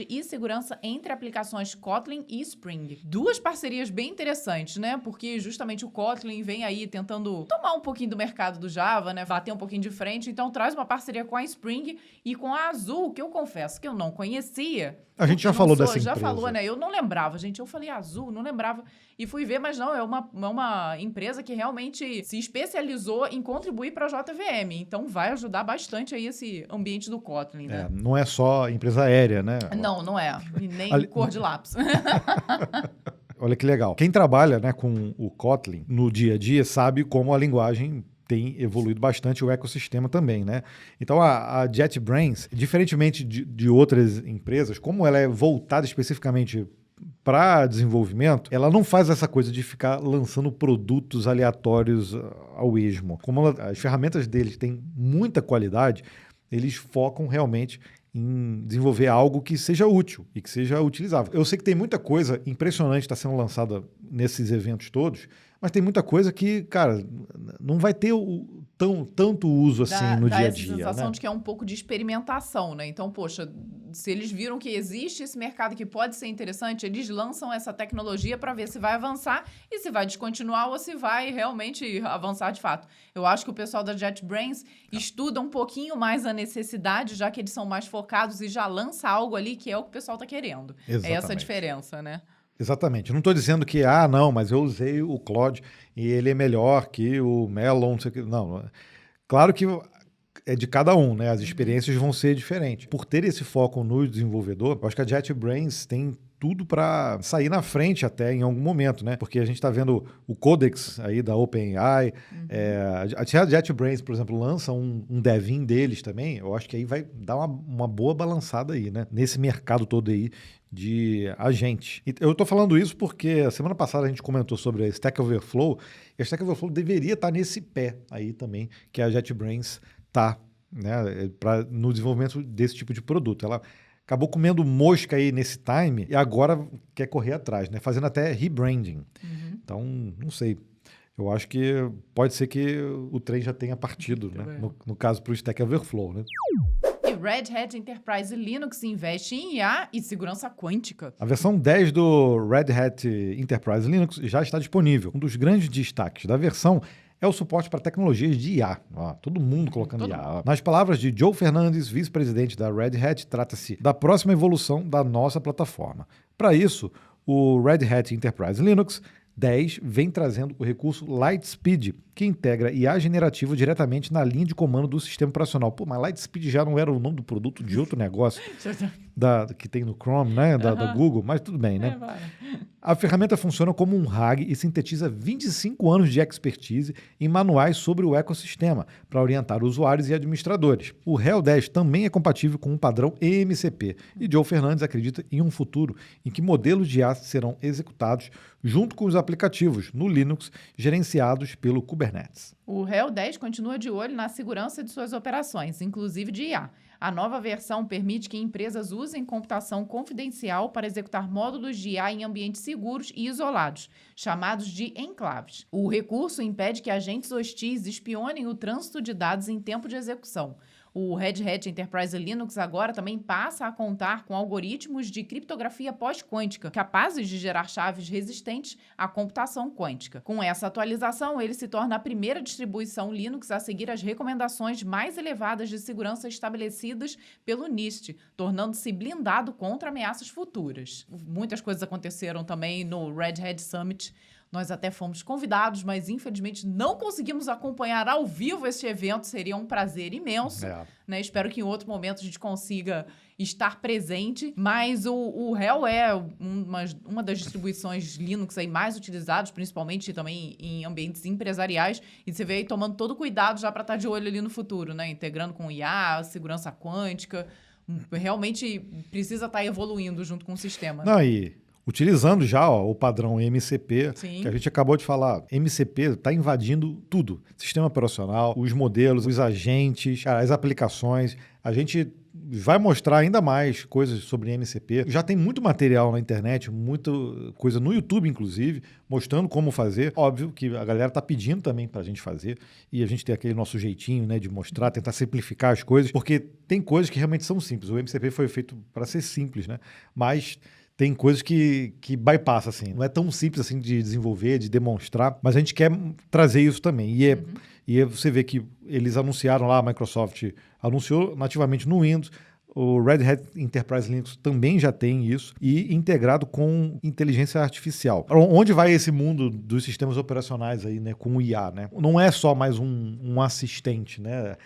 S2: e segurança entre aplicações Kotlin e Spring. Duas parcerias bem interessantes, né? Porque justamente o Kotlin vem aí tentando tomar um pouquinho do mercado do Java, né? Bater um pouquinho de frente. Então traz uma parceria com a Spring e com a Azul, que eu confesso que eu não conhecia.
S1: A gente já falou dessa
S2: empresa. Já
S1: empresa.
S2: falou, né? Eu não lembrava, gente. Eu falei Azul, não lembrava. E fui ver, mas não, é uma empresa que realmente se especializou em contribuir para a JVM. Então vai ajudar bastante aí esse ambiente do Kotlin, né?
S1: Não é só empresa aérea, né?
S2: Não é. E nem cor de lápis.
S1: Olha que legal. Quem trabalha, né, com o Kotlin no dia a dia sabe como a linguagem tem evoluído bastante, o ecossistema também, né? Então, a JetBrains, diferentemente de outras empresas, como ela é voltada especificamente para desenvolvimento, ela não faz essa coisa de ficar lançando produtos aleatórios ao esmo. Como as ferramentas deles têm muita qualidade, eles focam realmente em desenvolver algo que seja útil e que seja utilizável. Eu sei que tem muita coisa impressionante que está sendo lançada nesses eventos todos, mas tem muita coisa que, cara, não vai ter tanto uso assim no dia a dia.
S2: Dá essa sensação,
S1: né?
S2: de que é um pouco de experimentação, né? Então, poxa, se eles viram que existe esse mercado que pode ser interessante, eles lançam essa tecnologia para ver se vai avançar e se vai descontinuar ou se vai realmente avançar de fato. Eu acho que o pessoal da JetBrains estuda um pouquinho mais a necessidade, já que eles são mais focados e já lança algo ali que é o que o pessoal está querendo.
S1: Exatamente.
S2: É essa a diferença, né?
S1: Exatamente. Eu não estou dizendo que, não, mas eu usei o Claude e ele é melhor que o Melon, não sei o que. Não. Claro que é de cada um, né? As experiências vão ser diferentes. Por ter esse foco no desenvolvedor, eu acho que a JetBrains tem tudo para sair na frente até em algum momento, né? Porque a gente está vendo o Codex aí da OpenAI, a JetBrains, por exemplo, lança um devin deles também, eu acho que aí vai dar uma boa balançada aí, né? Nesse mercado todo aí de agente. Eu estou falando isso porque a semana passada a gente comentou sobre a Stack Overflow, e a Stack Overflow deveria estar nesse pé aí também, que a JetBrains está, né? No desenvolvimento desse tipo de produto. Ela acabou comendo mosca aí nesse time e agora quer correr atrás, né? Fazendo até rebranding. Então, não sei. Eu acho que pode ser que o trem já tenha partido, né? No caso, para o Stack Overflow, né?
S2: E Red Hat Enterprise Linux investe em IA e segurança quântica.
S1: A versão 10 do Red Hat Enterprise Linux já está disponível. Um dos grandes destaques da versão é o suporte para tecnologias de IA. Todo mundo colocando IA. Nas palavras de Joe Fernandes, vice-presidente da Red Hat, trata-se da próxima evolução da nossa plataforma. Para isso, o Red Hat Enterprise Linux 10 vem trazendo o recurso Lightspeed, que integra IA generativo diretamente na linha de comando do sistema operacional. Pô, mas Lightspeed já não era o nome do produto de outro negócio que tem no Chrome, né? Da Google, mas tudo bem, né? A ferramenta funciona como um RAG e sintetiza 25 anos de expertise em manuais sobre o ecossistema para orientar usuários e administradores. O HEL 10 também é compatível com o padrão EMCP e Joe Fernandes acredita em um futuro em que modelos de IA serão executados junto com os aplicativos no Linux gerenciados pelo Kubernetes.
S2: O HEL 10 continua de olho na segurança de suas operações, inclusive de IA. A nova versão permite que empresas usem computação confidencial para executar módulos de IA em ambientes seguros e isolados, chamados de enclaves. O recurso impede que agentes hostis espionem o trânsito de dados em tempo de execução. O Red Hat Enterprise Linux agora também passa a contar com algoritmos de criptografia pós-quântica, capazes de gerar chaves resistentes à computação quântica. Com essa atualização, ele se torna a primeira distribuição Linux a seguir as recomendações mais elevadas de segurança estabelecidas pelo NIST, tornando-se blindado contra ameaças futuras. Muitas coisas aconteceram também no Red Hat Summit. Nós até fomos convidados, mas infelizmente não conseguimos acompanhar ao vivo este evento. Seria um prazer imenso. Né? Espero que em outro momento a gente consiga estar presente. Mas o HEL é uma das distribuições Linux aí mais utilizadas, principalmente também em ambientes empresariais. E você vê aí tomando todo cuidado já para estar de olho ali no futuro, né? Integrando com IA, segurança quântica. Realmente precisa estar evoluindo junto com o sistema.
S1: Não, utilizando já o padrão MCP,
S2: Sim.
S1: que a gente acabou de falar. MCP está invadindo tudo. Sistema operacional, os modelos, os agentes, as aplicações. A gente vai mostrar ainda mais coisas sobre MCP. Já tem muito material na internet, muita coisa no YouTube, inclusive, mostrando como fazer. Óbvio que a galera está pedindo também para a gente fazer. E a gente tem aquele nosso jeitinho, né, de mostrar, tentar simplificar as coisas, porque tem coisas que realmente são simples. O MCP foi feito para ser simples, né? Mas tem coisas que bypassa, assim. Não é tão simples assim de desenvolver, de demonstrar, mas a gente quer trazer isso também. E você vê que eles anunciaram lá, a Microsoft anunciou nativamente no Windows, o Red Hat Enterprise Linux também já tem isso, e integrado com inteligência artificial. Onde vai esse mundo dos sistemas operacionais aí, né, com o IA, né? Não é só mais um assistente, né?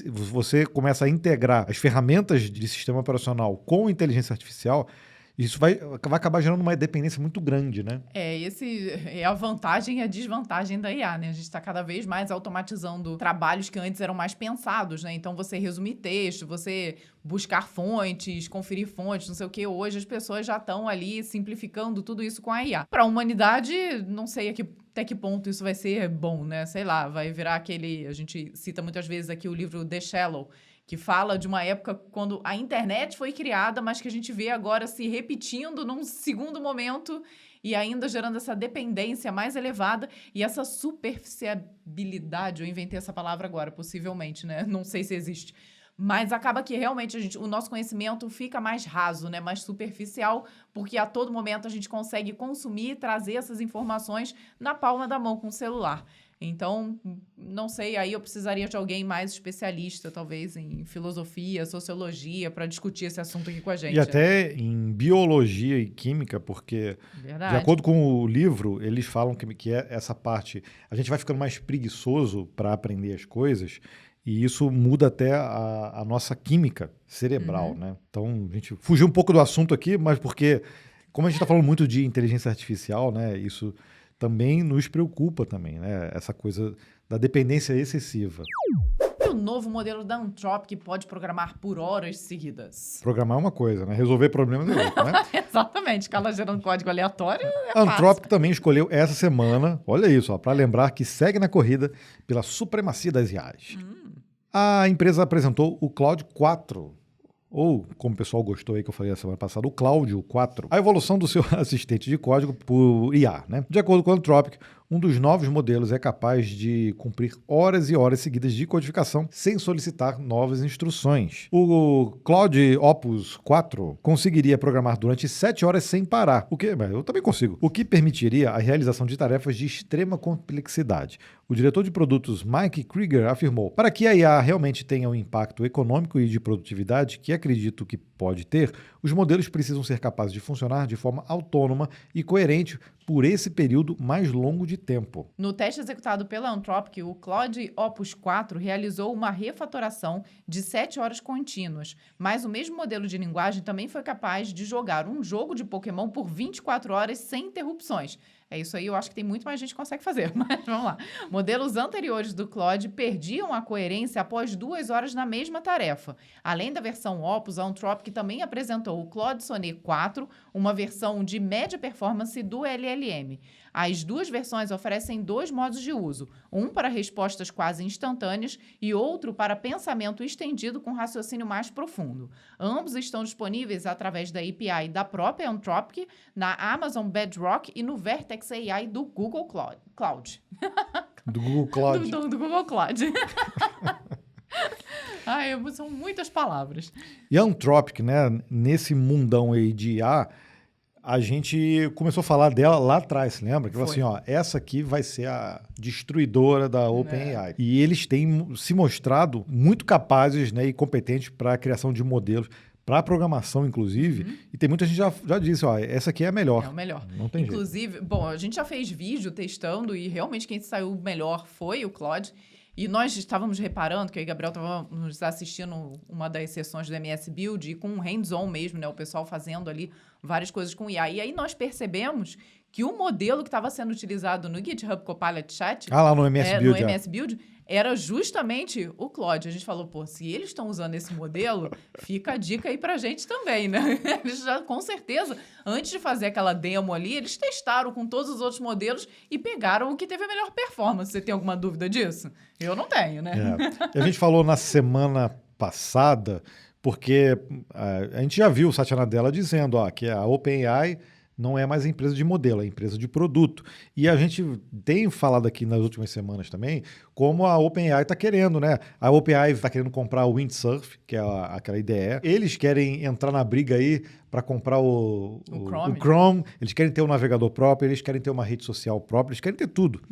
S1: Você começa a integrar as ferramentas de sistema operacional com inteligência artificial, isso vai acabar gerando uma dependência muito grande, né?
S2: Esse é a vantagem e a desvantagem da IA, né? A gente está cada vez mais automatizando trabalhos que antes eram mais pensados, né? Então, você resumir texto, você buscar fontes, conferir fontes, não sei o quê. Hoje, as pessoas já estão ali simplificando tudo isso com a IA. Para a humanidade, não sei até que ponto isso vai ser bom, né? Sei lá, vai virar aquele... A gente cita muitas vezes aqui o livro The Shallow, que fala de uma época quando a internet foi criada, mas que a gente vê agora se repetindo num segundo momento e ainda gerando essa dependência mais elevada e essa superficialidade. Eu inventei essa palavra agora, possivelmente, né? Não sei se existe. Mas acaba que realmente o nosso conhecimento fica mais raso, né? Mais superficial, porque a todo momento a gente consegue consumir e trazer essas informações na palma da mão com o celular. Então, não sei, aí eu precisaria de alguém mais especialista, talvez, em filosofia, sociologia, para discutir esse assunto aqui com a gente.
S1: E até em biologia e química, porque,
S2: Verdade.
S1: de acordo com o livro, eles falam que é essa parte... A gente vai ficando mais preguiçoso para aprender as coisas E isso muda até a nossa química cerebral, né? Então, a gente fugiu um pouco do assunto aqui, mas porque, como a gente está falando muito de inteligência artificial, né? Isso também nos preocupa também, né? Essa coisa da dependência excessiva.
S2: E o novo modelo da Anthropic pode programar por horas seguidas.
S1: Programar é uma coisa, né? Resolver problemas é outra, né?
S2: Exatamente, ficar lá gerando código aleatório
S1: A Anthropic também escolheu essa semana, olha isso, para lembrar que segue na corrida pela supremacia das IAs. A empresa apresentou o Claude 4, ou, como o pessoal gostou aí que eu falei a semana passada, o Cláudio 4, a evolução do seu assistente de código por IA, né? De acordo com a Anthropic, um dos novos modelos é capaz de cumprir horas e horas seguidas de codificação sem solicitar novas instruções. O Claude Opus 4 conseguiria programar durante 7 horas sem parar, o que eu também consigo, o que permitiria a realização de tarefas de extrema complexidade. O diretor de produtos Mike Krieger afirmou: para que a IA realmente tenha um impacto econômico e de produtividade que acredito que pode ter, os modelos precisam ser capazes de funcionar de forma autônoma e coerente por esse período mais longo de tempo.
S2: No teste executado pela Anthropic, o Claude Opus 4 realizou uma refatoração de 7 horas contínuas, mas o mesmo modelo de linguagem também foi capaz de jogar um jogo de Pokémon por 24 horas sem interrupções. É isso aí, eu acho que tem muito mais gente que consegue fazer, mas vamos lá. Modelos anteriores do Claude perdiam a coerência após 2 horas na mesma tarefa. Além da versão Opus, a Anthropic também apresentou o Claude Sonnet 4, uma versão de média performance do LLM. As duas versões oferecem 2 modos de uso, um para respostas quase instantâneas e outro para pensamento estendido com raciocínio mais profundo. Ambos estão disponíveis através da API da própria Anthropic, na Amazon Bedrock e no Vertex AI do Google Cloud.
S1: Do Google Cloud.
S2: Do Google Cloud. Ai, são muitas palavras.
S1: E a Anthropic, né, nesse mundão aí de IA, a gente começou a falar dela lá atrás, se lembra? Que falou assim, ó, essa aqui vai ser a destruidora da OpenAI. E eles têm se mostrado muito capazes, né, e competentes para a criação de modelos, para programação, inclusive. E tem muita gente já disse, ó, essa aqui é a melhor.
S2: É o melhor.
S1: Não tem
S2: inclusive,
S1: jeito.
S2: Bom, a gente já fez vídeo testando e realmente quem saiu melhor foi o Claude. E nós estávamos reparando, que aí Gabriel estava nos assistindo uma das sessões do MS Build, e com um hands-on mesmo, né? O pessoal fazendo ali várias coisas com IA. E aí nós percebemos que o modelo que estava sendo utilizado no GitHub Copilot Chat...
S1: lá no MS Build.
S2: No MS Build, era justamente o Claude. A gente falou, pô, se eles estão usando esse modelo, fica a dica aí pra gente também, né? Eles já, com certeza, antes de fazer aquela demo ali, eles testaram com todos os outros modelos e pegaram o que teve a melhor performance. Você tem alguma dúvida disso? Eu não tenho, né?
S1: A gente falou na semana passada, porque a gente já viu o Satya Nadella dizendo que a OpenAI não é mais empresa de modelo, é empresa de produto. E a gente tem falado aqui nas últimas semanas também como a OpenAI está querendo, né? A OpenAI está querendo comprar o Windsurf, que é aquela IDE. Eles querem entrar na briga aí para comprar o Chrome. Eles querem ter um navegador próprio, eles querem ter uma rede social própria, eles querem ter tudo.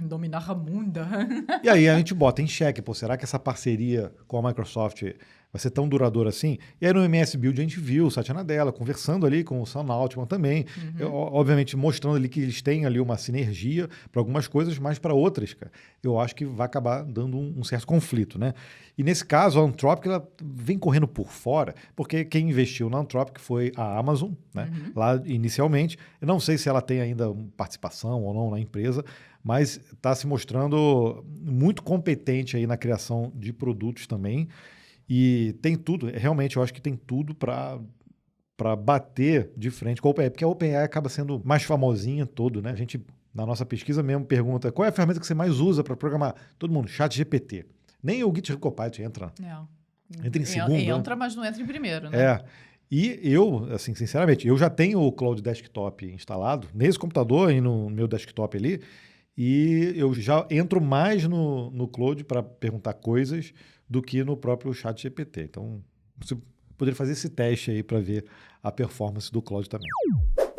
S2: Dominar a munda.
S1: E aí a gente bota em xeque, pô, será que essa parceria com a Microsoft vai ser tão duradoura assim? E aí no MS Build a gente viu o Satya Nadella conversando ali com o Sam Altman também, obviamente mostrando ali que eles têm ali uma sinergia para algumas coisas, mas para outras, cara, eu acho que vai acabar dando um certo conflito, né? E nesse caso, a Anthropic ela vem correndo por fora, porque quem investiu na Anthropic foi a Amazon, né? Lá inicialmente. Eu não sei se ela tem ainda participação ou não na empresa, mas está se mostrando muito competente aí na criação de produtos também. E tem tudo, realmente eu acho que tem tudo para bater de frente com a OpenAI, porque a OpenAI acaba sendo mais famosinha todo, né? A gente, na nossa pesquisa mesmo, pergunta qual é a ferramenta que você mais usa para programar? Todo mundo, ChatGPT. Nem o GitHub Copilot entra. Entra em segundo.
S2: Entra, mas não entra em primeiro, né?
S1: E eu, assim, sinceramente, eu já tenho o Cloud Desktop instalado nesse computador e no meu desktop ali, e eu já entro mais no Cloud para perguntar coisas do que no próprio ChatGPT. Então, você poderia fazer esse teste aí para ver a performance do Cloud também.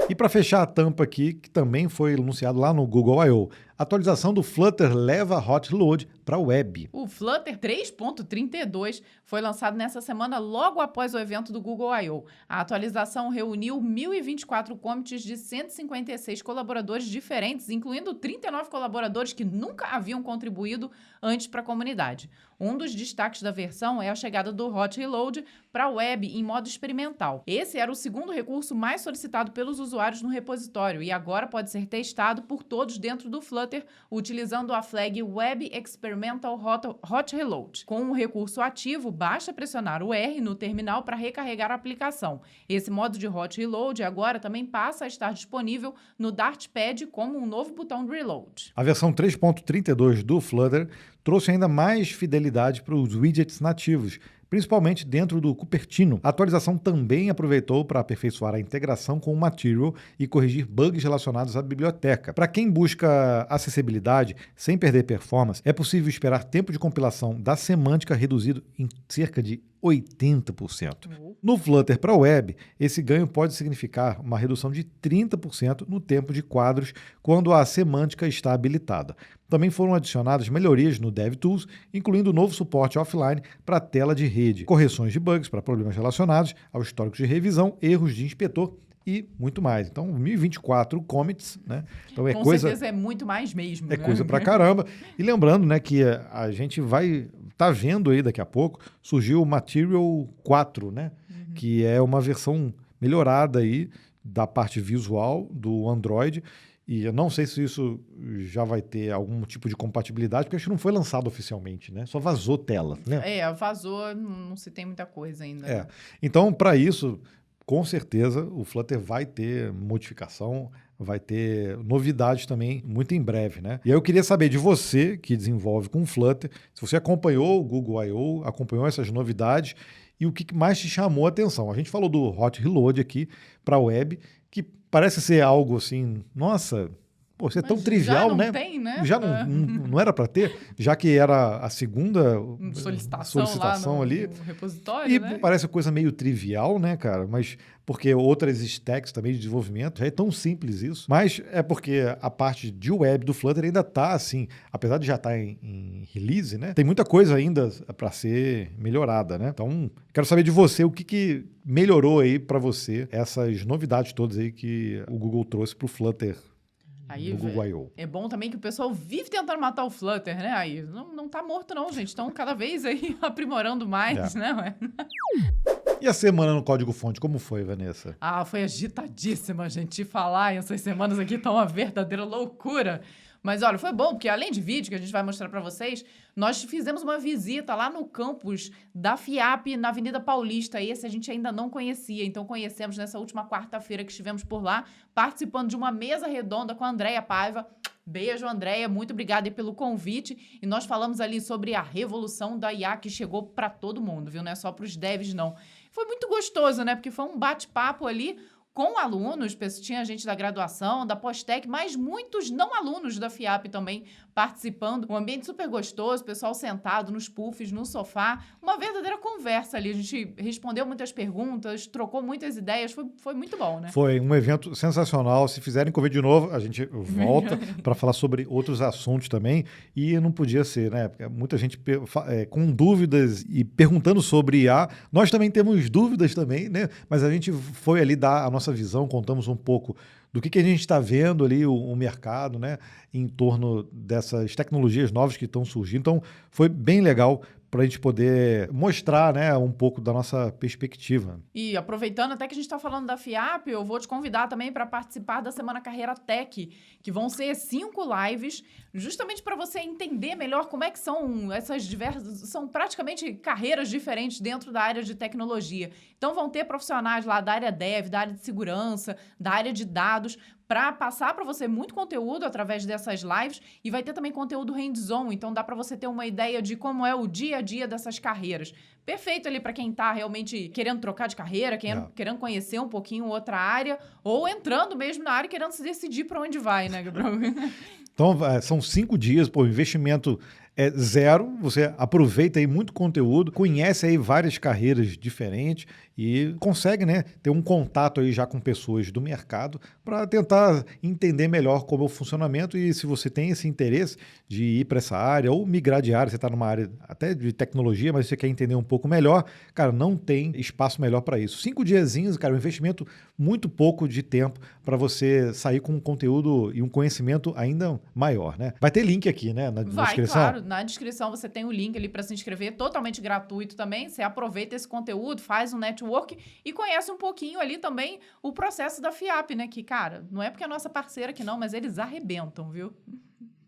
S1: E para fechar a tampa aqui, que também foi anunciado lá no Google I.O., A atualização do Flutter leva Hot Reload para a web.
S2: O Flutter 3.32 foi lançado nessa semana logo após o evento do Google I.O. A atualização reuniu 1.024 commits de 156 colaboradores diferentes, incluindo 39 colaboradores que nunca haviam contribuído antes para a comunidade. Um dos destaques da versão é a chegada do Hot Reload para a web em modo experimental. Esse era o segundo recurso mais solicitado pelos usuários no repositório e agora pode ser testado por todos dentro do Flutter, utilizando a flag Web Experimental Hot Reload. Com o recurso ativo, basta pressionar o R no terminal para recarregar a aplicação. Esse modo de Hot Reload agora também passa a estar disponível no Dartpad como um novo botão de reload.
S1: A versão 3.32 do Flutter trouxe ainda mais fidelidade para os widgets nativos, principalmente dentro do Cupertino. A atualização também aproveitou para aperfeiçoar a integração com o Material e corrigir bugs relacionados à biblioteca. Para quem busca acessibilidade sem perder performance, é possível esperar tempo de compilação da semântica reduzido em cerca de 80%. No Flutter para a web, esse ganho pode significar uma redução de 30% no tempo de quadros quando a semântica está habilitada. Também foram adicionadas melhorias no DevTools, incluindo novo suporte offline para a tela de rede, correções de bugs para problemas relacionados ao histórico de revisão, erros de inspetor e muito mais. Então, 1024 commits, né? Então
S2: Com certeza é muito mais mesmo.
S1: É coisa pra caramba. E lembrando, né, que a gente vai vendo aí daqui a pouco, surgiu o Material 4, né? Que é uma versão melhorada aí da parte visual do Android. E eu não sei se isso já vai ter algum tipo de compatibilidade, porque acho que não foi lançado oficialmente, né? Só vazou tela, né?
S2: Vazou, não se tem muita coisa ainda. Né?
S1: Então, para isso, com certeza, o Flutter vai ter modificação, vai ter novidades também muito em breve, né? E aí eu queria saber de você, que desenvolve com o Flutter, se você acompanhou o Google I.O., acompanhou essas novidades e o que mais te chamou a atenção. A gente falou do Hot Reload aqui para a web, que parece ser algo assim, nossa, pô, isso é tão trivial,
S2: já não
S1: né?
S2: Tem, né?
S1: Já não era para ter, já que era a segunda solicitação
S2: lá
S1: ali.
S2: No repositório,
S1: e
S2: né?
S1: parece coisa meio trivial, né, cara? Mas porque outras stacks também de desenvolvimento, já é tão simples isso. Mas é porque a parte de web do Flutter ainda está assim, apesar de já estar em release, né? Tem muita coisa ainda para ser melhorada, né? Então, quero saber de você o que melhorou aí para você essas novidades todas aí que o Google trouxe para o Flutter.
S2: Aí,
S1: no Google I.O.
S2: É bom também que o pessoal vive tentando matar o Flutter, né? Aí não tá morto não, gente. Estão cada vez aí aprimorando mais, né?
S1: E a semana no Código-Fonte, como foi, Vanessa?
S2: Foi agitadíssima, gente. Te falar, essas semanas aqui estão uma verdadeira loucura. Mas olha, foi bom, porque além de vídeo que a gente vai mostrar para vocês, nós fizemos uma visita lá no campus da FIAP, na Avenida Paulista. Esse a gente ainda não conhecia, então conhecemos nessa última quarta-feira que estivemos por lá, participando de uma mesa redonda com a Andréia Paiva. Beijo, Andréia, muito obrigada aí pelo convite. E nós falamos ali sobre a revolução da IA que chegou para todo mundo, viu? Não é só para os devs, não. Foi muito gostoso, né? Porque foi um bate-papo ali com alunos, tinha gente da graduação, da pós-tec, mas muitos não alunos da FIAP também participando. Um ambiente super gostoso, pessoal sentado nos puffs, no sofá. Uma verdadeira conversa ali. A gente respondeu muitas perguntas, trocou muitas ideias. Foi muito bom, né?
S1: Foi um evento sensacional. Se fizerem convite de novo, a gente volta para falar sobre outros assuntos também. E não podia ser, né? Porque muita gente com dúvidas e perguntando sobre IA. Nós também temos dúvidas também, né? Mas a gente foi ali dar a nossa visão, contamos um pouco do que a gente está vendo ali, o mercado, né, em torno dessas tecnologias novas que estão surgindo. Então, foi bem legal para a gente poder mostrar, né, um pouco da nossa perspectiva.
S2: E aproveitando até que a gente está falando da FIAP, eu vou te convidar também para participar da Semana Carreira Tech, que vão ser 5 lives, justamente para você entender melhor como é que são essas diversas... São praticamente carreiras diferentes dentro da área de tecnologia. Então vão ter profissionais lá da área dev, da área de segurança, da área de dados, para passar para você muito conteúdo através dessas lives e vai ter também conteúdo hands-on, então dá para você ter uma ideia de como é o dia a dia dessas carreiras. Perfeito ali para quem está realmente querendo trocar de carreira, querendo conhecer um pouquinho outra área ou entrando mesmo na área querendo se decidir para onde vai, né, Gabriel?
S1: Então, são 5 dias, pô, o investimento é zero, você aproveita aí muito conteúdo, conhece aí várias carreiras diferentes e consegue, né, ter um contato aí já com pessoas do mercado para tentar entender melhor como é o funcionamento e se você tem esse interesse de ir para essa área ou migrar de área, você está numa área até de tecnologia, mas você quer entender um pouco melhor, cara, não tem espaço melhor para isso. 5 diazinhos, cara, um investimento muito pouco de tempo para você sair com um conteúdo e um conhecimento ainda maior, né? Vai ter link aqui, né, na descrição?
S2: Claro, na descrição você tem o link ali para se inscrever, totalmente gratuito também. Você aproveita esse conteúdo, faz um network e conhece um pouquinho ali também o processo da FIAP, né? Que, cara, não é porque é nossa parceira aqui não, mas eles arrebentam, viu?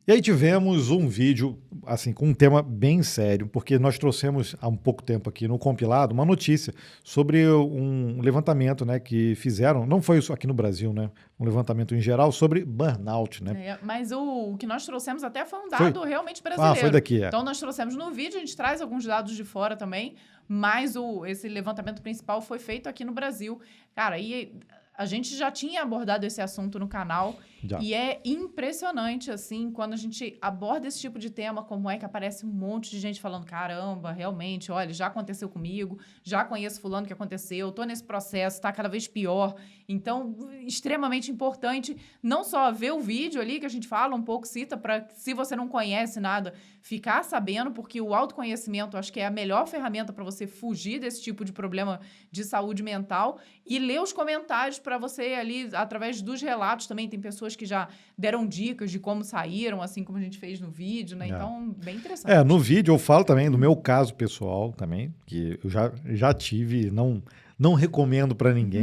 S1: E aí tivemos um vídeo, assim, com um tema bem sério, porque nós trouxemos há um pouco tempo aqui no compilado uma notícia sobre um levantamento, né, que fizeram, não foi isso aqui no Brasil, né, um levantamento em geral sobre burnout, né.
S2: Mas o que nós trouxemos até foi um dado realmente brasileiro.
S1: Ah, foi daqui,
S2: Então nós trouxemos no vídeo, a gente traz alguns dados de fora também, mas esse levantamento principal foi feito aqui no Brasil. Cara, e a gente já tinha abordado esse assunto no canal e é impressionante, assim, quando a gente aborda esse tipo de tema, como é que aparece um monte de gente falando, caramba, realmente, olha, já aconteceu comigo, já conheço fulano que aconteceu, tô nesse processo, tá cada vez pior. Então, extremamente importante não só ver o vídeo ali que a gente fala um pouco, cita, para se você não conhece nada, ficar sabendo, porque o autoconhecimento acho que é a melhor ferramenta para você fugir desse tipo de problema de saúde mental e ler os comentários para você ali, através dos relatos também, tem pessoas que já deram dicas de como saíram, assim como a gente fez no vídeo, né? Então, bem interessante.
S1: No vídeo eu falo também do meu caso pessoal também, que eu já tive, não recomendo para ninguém.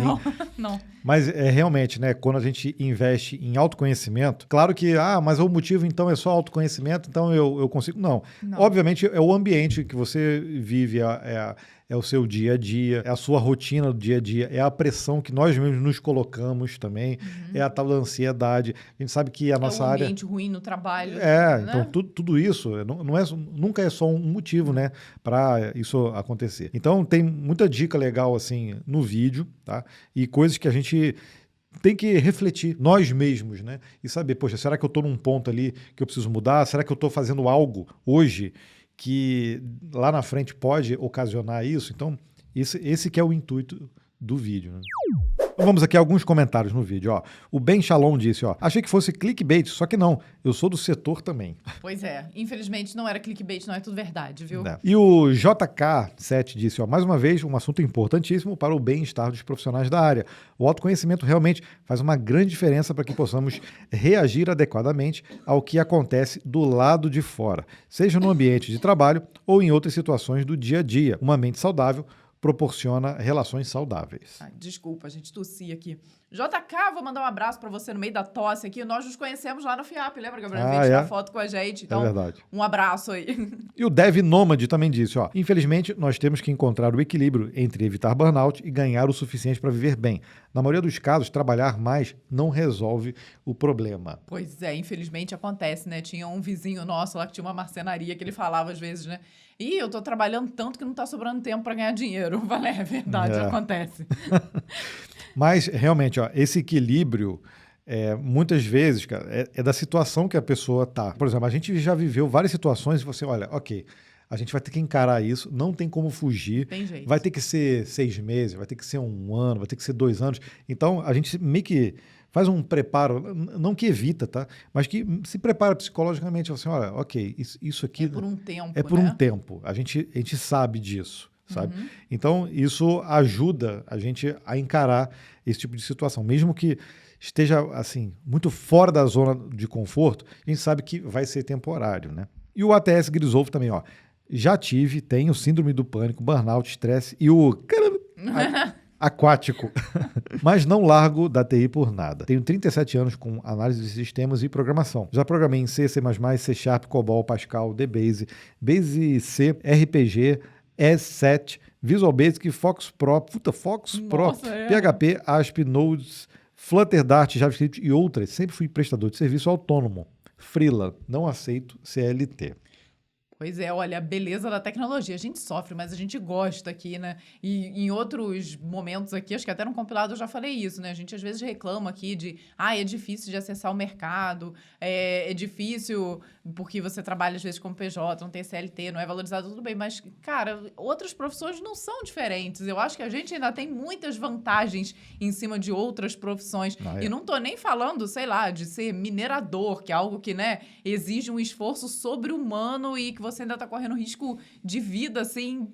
S2: Não.
S1: Mas realmente, né, quando a gente investe em autoconhecimento, claro que, mas o motivo então é só autoconhecimento, então eu consigo. Não. Obviamente é o ambiente que você vive, é o seu dia a dia, é a sua rotina do dia a dia, é a pressão que nós mesmos nos colocamos também, é a tal da ansiedade. A gente sabe que a nossa área...
S2: É um ambiente ruim no trabalho. Né?
S1: Então tudo isso nunca é só um motivo, né, para isso acontecer. Então tem muita dica legal assim no vídeo, tá? E coisas que a gente tem que refletir nós mesmos, né? E saber, poxa, será que eu estou num ponto ali que eu preciso mudar? Será que eu estou fazendo algo hoje que lá na frente pode ocasionar isso? Então, esse que é o intuito do vídeo, né? Vamos aqui a alguns comentários no vídeo. O Ben Shalom disse, achei que fosse clickbait, só que não, eu sou do setor também.
S2: Pois é, infelizmente não era clickbait, não é tudo verdade, viu?
S1: E o JK7 disse, mais uma vez, um assunto importantíssimo para o bem-estar dos profissionais da área. O autoconhecimento realmente faz uma grande diferença para que possamos reagir adequadamente ao que acontece do lado de fora, seja no ambiente de trabalho ou em outras situações do dia a dia. Uma mente saudável proporciona relações saudáveis.
S2: Desculpa, a gente tossia aqui. JK, vou mandar um abraço para você no meio da tosse aqui. Nós nos conhecemos lá no FIAP, lembra, Gabriel? Veio tirar foto com a gente. Então,
S1: é verdade.
S2: Um abraço aí.
S1: E o Dev Nômade também disse, infelizmente, nós temos que encontrar o equilíbrio entre evitar burnout e ganhar o suficiente para viver bem. Na maioria dos casos, trabalhar mais não resolve o problema.
S2: Pois é, infelizmente acontece, né? Tinha um vizinho nosso lá que tinha uma marcenaria que ele falava às vezes, né? Eu tô trabalhando tanto que não tá sobrando tempo para ganhar dinheiro. É verdade, acontece.
S1: Mas, realmente, esse equilíbrio, muitas vezes, cara, é da situação que a pessoa tá. Por exemplo, a gente já viveu várias situações e você, olha, ok, a gente vai ter que encarar isso, não tem como fugir.
S2: Tem jeito.
S1: Vai ter que ser 6 meses, vai ter que ser 1 ano, vai ter que ser 2 anos. Então, a gente meio que faz um preparo, não que evita, tá? Mas que se prepara psicologicamente, assim, olha, ok, isso aqui...
S2: É por um tempo,
S1: É por um tempo. A gente sabe disso, sabe? Então, isso ajuda a gente a encarar esse tipo de situação. Mesmo que esteja, assim, muito fora da zona de conforto, a gente sabe que vai ser temporário, né? E o ATS Grisolvo também, já tenho síndrome do pânico, burnout, estresse e o... aquático, mas não largo da TI por nada. Tenho 37 anos com análise de sistemas e programação. Já programei em C, C++, C Sharp, COBOL, Pascal, DBase, Base C, RPG, E7, Visual Basic, Fox Pro, PHP, ASP, Nodes, Flutter, Dart, JavaScript e outras. Sempre fui prestador de serviço autônomo. Freela, não aceito CLT.
S2: Pois é, olha, a beleza da tecnologia. A gente sofre, mas a gente gosta aqui, né? E em outros momentos aqui, acho que até no compilado eu já falei isso, né? A gente às vezes reclama aqui de, é difícil de acessar o mercado, é difícil porque você trabalha às vezes como PJ, não tem CLT, não é valorizado, tudo bem. Mas, cara, outras profissões não são diferentes. Eu acho que a gente ainda tem muitas vantagens em cima de outras profissões. E não tô nem falando, sei lá, de ser minerador, que é algo que, né, exige um esforço sobre-humano e que você ainda tá correndo risco de vida, assim,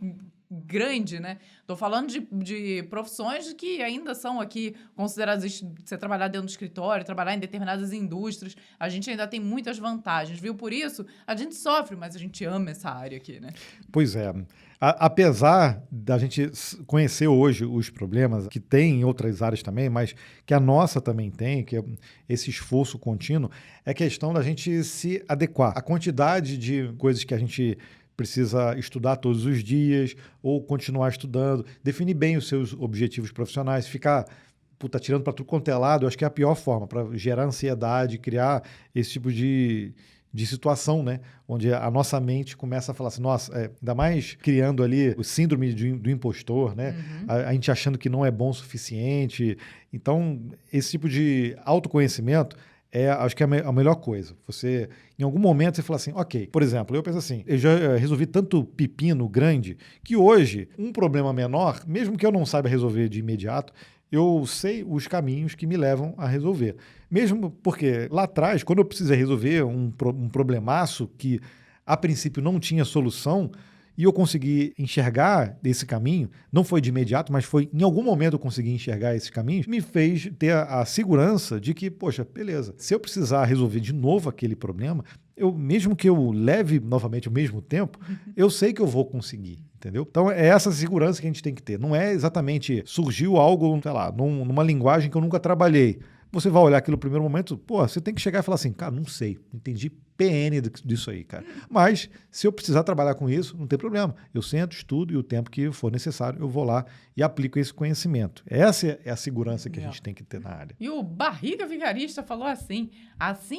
S2: grande, né? Tô falando de profissões que ainda são aqui consideradas, você trabalhar dentro do escritório, trabalhar em determinadas indústrias, a gente ainda tem muitas vantagens, viu? Por isso, a gente sofre, mas a gente ama essa área aqui, né?
S1: Pois é. Apesar da gente conhecer hoje os problemas que tem em outras áreas também, mas que a nossa também tem, que é esse esforço contínuo, é questão da gente se adequar. A quantidade de coisas que a gente precisa estudar todos os dias ou continuar estudando, definir bem os seus objetivos profissionais, ficar tirando para tudo quanto é lado, eu acho que é a pior forma, para gerar ansiedade, criar esse tipo de situação, né? Onde a nossa mente começa a falar assim, nossa, ainda mais criando ali o síndrome do impostor, né? A gente achando que não é bom o suficiente. Então, esse tipo de autoconhecimento acho que é a melhor coisa. Você, em algum momento, você fala assim, ok, por exemplo, eu penso assim, eu já resolvi tanto pepino grande que hoje, um problema menor, mesmo que eu não saiba resolver de imediato, eu sei os caminhos que me levam a resolver. Mesmo porque lá atrás, quando eu precisei resolver um problemaço que a princípio não tinha solução, e eu consegui enxergar esse caminho, não foi de imediato, mas foi em algum momento eu consegui enxergar esses caminhos, me fez ter a segurança de que, poxa, beleza, se eu precisar resolver de novo aquele problema, mesmo que eu leve novamente o mesmo tempo, eu sei que eu vou conseguir. Entendeu? Então é essa segurança que a gente tem que ter. Não é exatamente surgiu algo, sei lá, numa linguagem que eu nunca trabalhei. Você vai olhar aquilo no primeiro momento, você tem que chegar e falar assim, cara, não sei, não entendi PN disso aí, cara. Mas se eu precisar trabalhar com isso, não tem problema. Eu sento, estudo e o tempo que for necessário eu vou lá e aplico esse conhecimento. Essa é a segurança que a gente tem que ter na área.
S2: E o Barriga Vigarista falou assim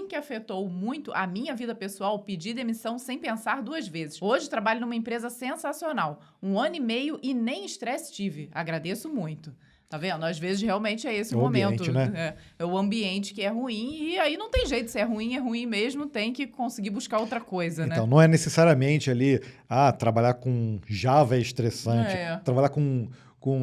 S2: que afetou muito a minha vida pessoal, pedi demissão sem pensar 2 vezes. Hoje trabalho numa empresa sensacional, 1 ano e meio e nem estresse tive. Agradeço muito. Tá vendo? Às vezes, realmente, é esse o momento.
S1: Ambiente, né?
S2: É o ambiente que é ruim e aí não tem jeito. Se é ruim mesmo, tem que conseguir buscar outra coisa, né?
S1: Então, não é necessariamente ali, trabalhar com Java é estressante, trabalhar com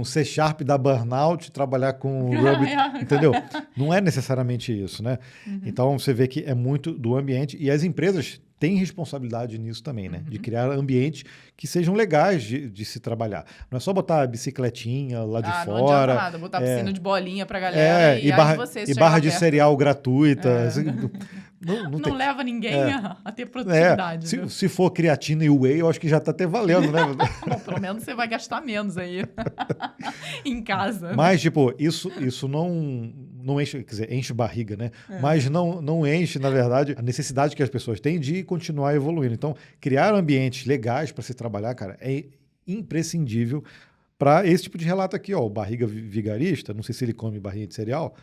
S1: C# dá burnout, trabalhar com Ruby, entendeu? Não é necessariamente isso, né? Então, você vê que é muito do ambiente e as empresas têm responsabilidade nisso também, né? De criar ambientes que sejam legais de se trabalhar. Não é só botar a bicicletinha lá de fora.
S2: Não adianta nada, botar piscina de bolinha pra galera
S1: e barra de cereal gratuita. Assim,
S2: não leva ninguém a ter produtividade.
S1: Se for creatina e whey, eu acho que já tá até valendo, né?
S2: Bom, pelo menos você vai gastar menos aí em casa.
S1: Mas, isso não enche, quer dizer, enche barriga, né? Mas não enche, na verdade, a necessidade que as pessoas têm de continuar evoluindo. Então, criar ambientes legais para se trabalhar, cara, é imprescindível para esse tipo de relato aqui, ó, o Barriga Vigarista, não sei se ele come barrinha de cereal,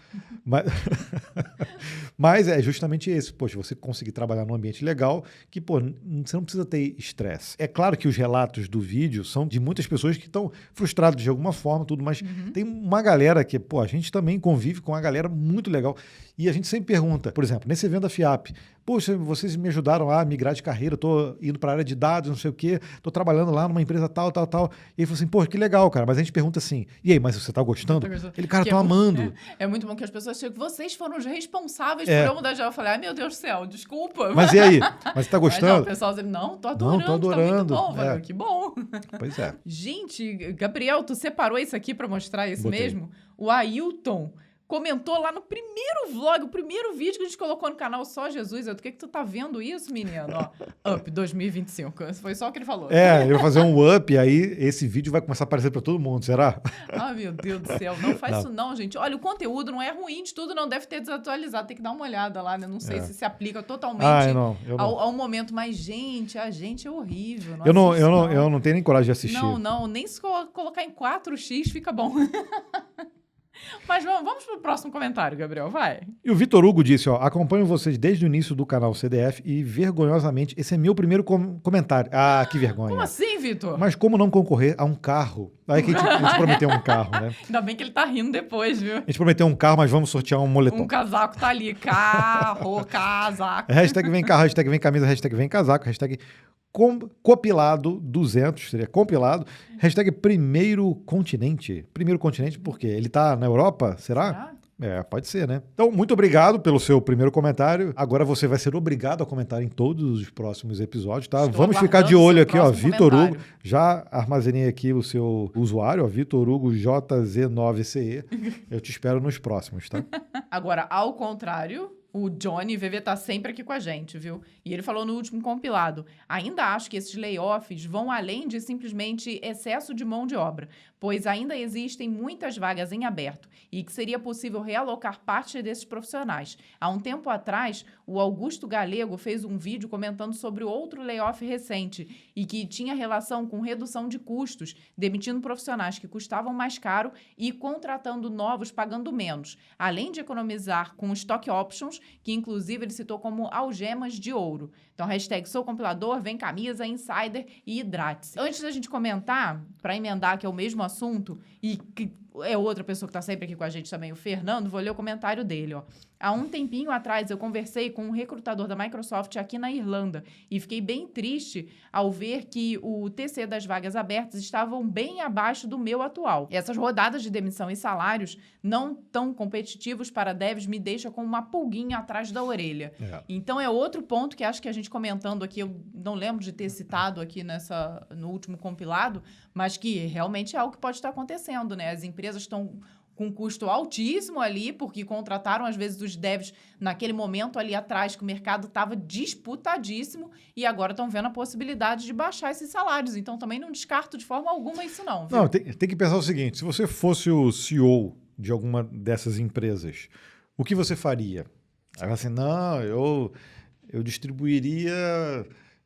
S1: mas é justamente esse, poxa, você conseguir trabalhar num ambiente legal que, você não precisa ter estresse. É claro que os relatos do vídeo são de muitas pessoas que estão frustradas de alguma forma, tudo, mas tem uma galera que, a gente também convive com uma galera muito legal e a gente sempre pergunta, por exemplo, nesse evento da FIAP, poxa, vocês me ajudaram a migrar de carreira, tô indo para a área de dados, não sei o quê, tô trabalhando lá numa empresa tal. E ele falou assim, pô, que legal, cara. Mas a gente pergunta assim, e aí, mas você tá gostando? Ele, cara, tô amando.
S2: É muito bom que as pessoas chegam, vocês foram os responsáveis por eu mudar de aula. Eu falei, meu Deus do céu, desculpa.
S1: Mas e aí? Mas você tá gostando?
S2: Mas, o pessoal diz, tô adorando, tá muito bom. Falei, que bom.
S1: Pois é.
S2: Gente, Gabriel, tu separou isso aqui pra mostrar isso mesmo? O Ailton comentou lá no primeiro vlog, o primeiro vídeo que a gente colocou no canal Só Jesus. Do que tu tá vendo isso, menino? Up 2025. Foi só o que ele falou.
S1: Eu vou fazer um up, aí esse vídeo vai começar a aparecer pra todo mundo, será?
S2: Meu Deus do céu. Não faz isso não, gente. Olha, o conteúdo não é ruim de tudo, não deve ter desatualizado. Tem que dar uma olhada lá, né? Não sei se aplica totalmente ao momento. Mas, gente, a gente é horrível.
S1: Eu não tenho nem coragem de assistir.
S2: Não. Nem se colocar em 4x fica bom. Mas vamos pro próximo comentário, Gabriel, vai.
S1: E o Vitor Hugo disse, acompanho vocês desde o início do canal CDF e, vergonhosamente, esse é meu primeiro comentário. Ah, que vergonha.
S2: Como assim, Vitor?
S1: Mas como não concorrer a um carro? Aí que a gente prometeu um carro, né?
S2: Ainda bem que ele tá rindo depois, viu?
S1: A gente prometeu um carro, mas vamos sortear um moletom.
S2: Um casaco tá ali. Carro, casaco.
S1: Hashtag vem carro, hashtag vem camisa, hashtag vem casaco, hashtag compilado 200, seria compilado. Hashtag primeiro continente. Primeiro continente por quê? Ele tá na Europa, será? Pode ser, né? Então, muito obrigado pelo seu primeiro comentário. Agora você vai ser obrigado a comentar em todos os próximos episódios, tá? Vamos ficar de olho aqui, Vitor Hugo. Já armazenei aqui o seu usuário, Vitor Hugo JZ9CE. Eu te espero nos próximos, tá?
S2: Agora, ao contrário, o Johnny VV tá sempre aqui com a gente, viu? E ele falou no último compilado, ainda acho que esses layoffs vão além de simplesmente excesso de mão de obra, pois ainda existem muitas vagas em aberto e que seria possível realocar parte desses profissionais. Há um tempo atrás, o Augusto Galego fez um vídeo comentando sobre outro layoff recente e que tinha relação com redução de custos, demitindo profissionais que custavam mais caro e contratando novos pagando menos, além de economizar com stock options, que inclusive ele citou como algemas de ouro. Então, hashtag sou compilador, vem camisa, insider e hidrate-se. Antes da gente comentar, para emendar que é o mesmo assunto, e que é outra pessoa que está sempre aqui com a gente também, o Fernando, vou ler o comentário dele, Há um tempinho atrás, eu conversei com um recrutador da Microsoft aqui na Irlanda e fiquei bem triste ao ver que o TC das vagas abertas estavam bem abaixo do meu atual. Essas rodadas de demissão e salários não tão competitivos para devs me deixam com uma pulguinha atrás da orelha. Então, é outro ponto que acho que a gente comentando aqui, eu não lembro de ter citado aqui no último compilado, mas que realmente é algo que pode estar acontecendo, né? As empresas estão com um custo altíssimo ali, porque contrataram, às vezes, os devs naquele momento ali atrás, que o mercado estava disputadíssimo, e agora estão vendo a possibilidade de baixar esses salários. Então, também não descarto de forma alguma isso não. Viu?
S1: Não, tem que pensar o seguinte, se você fosse o CEO de alguma dessas empresas, o que você faria? Aí assim, não, eu distribuiria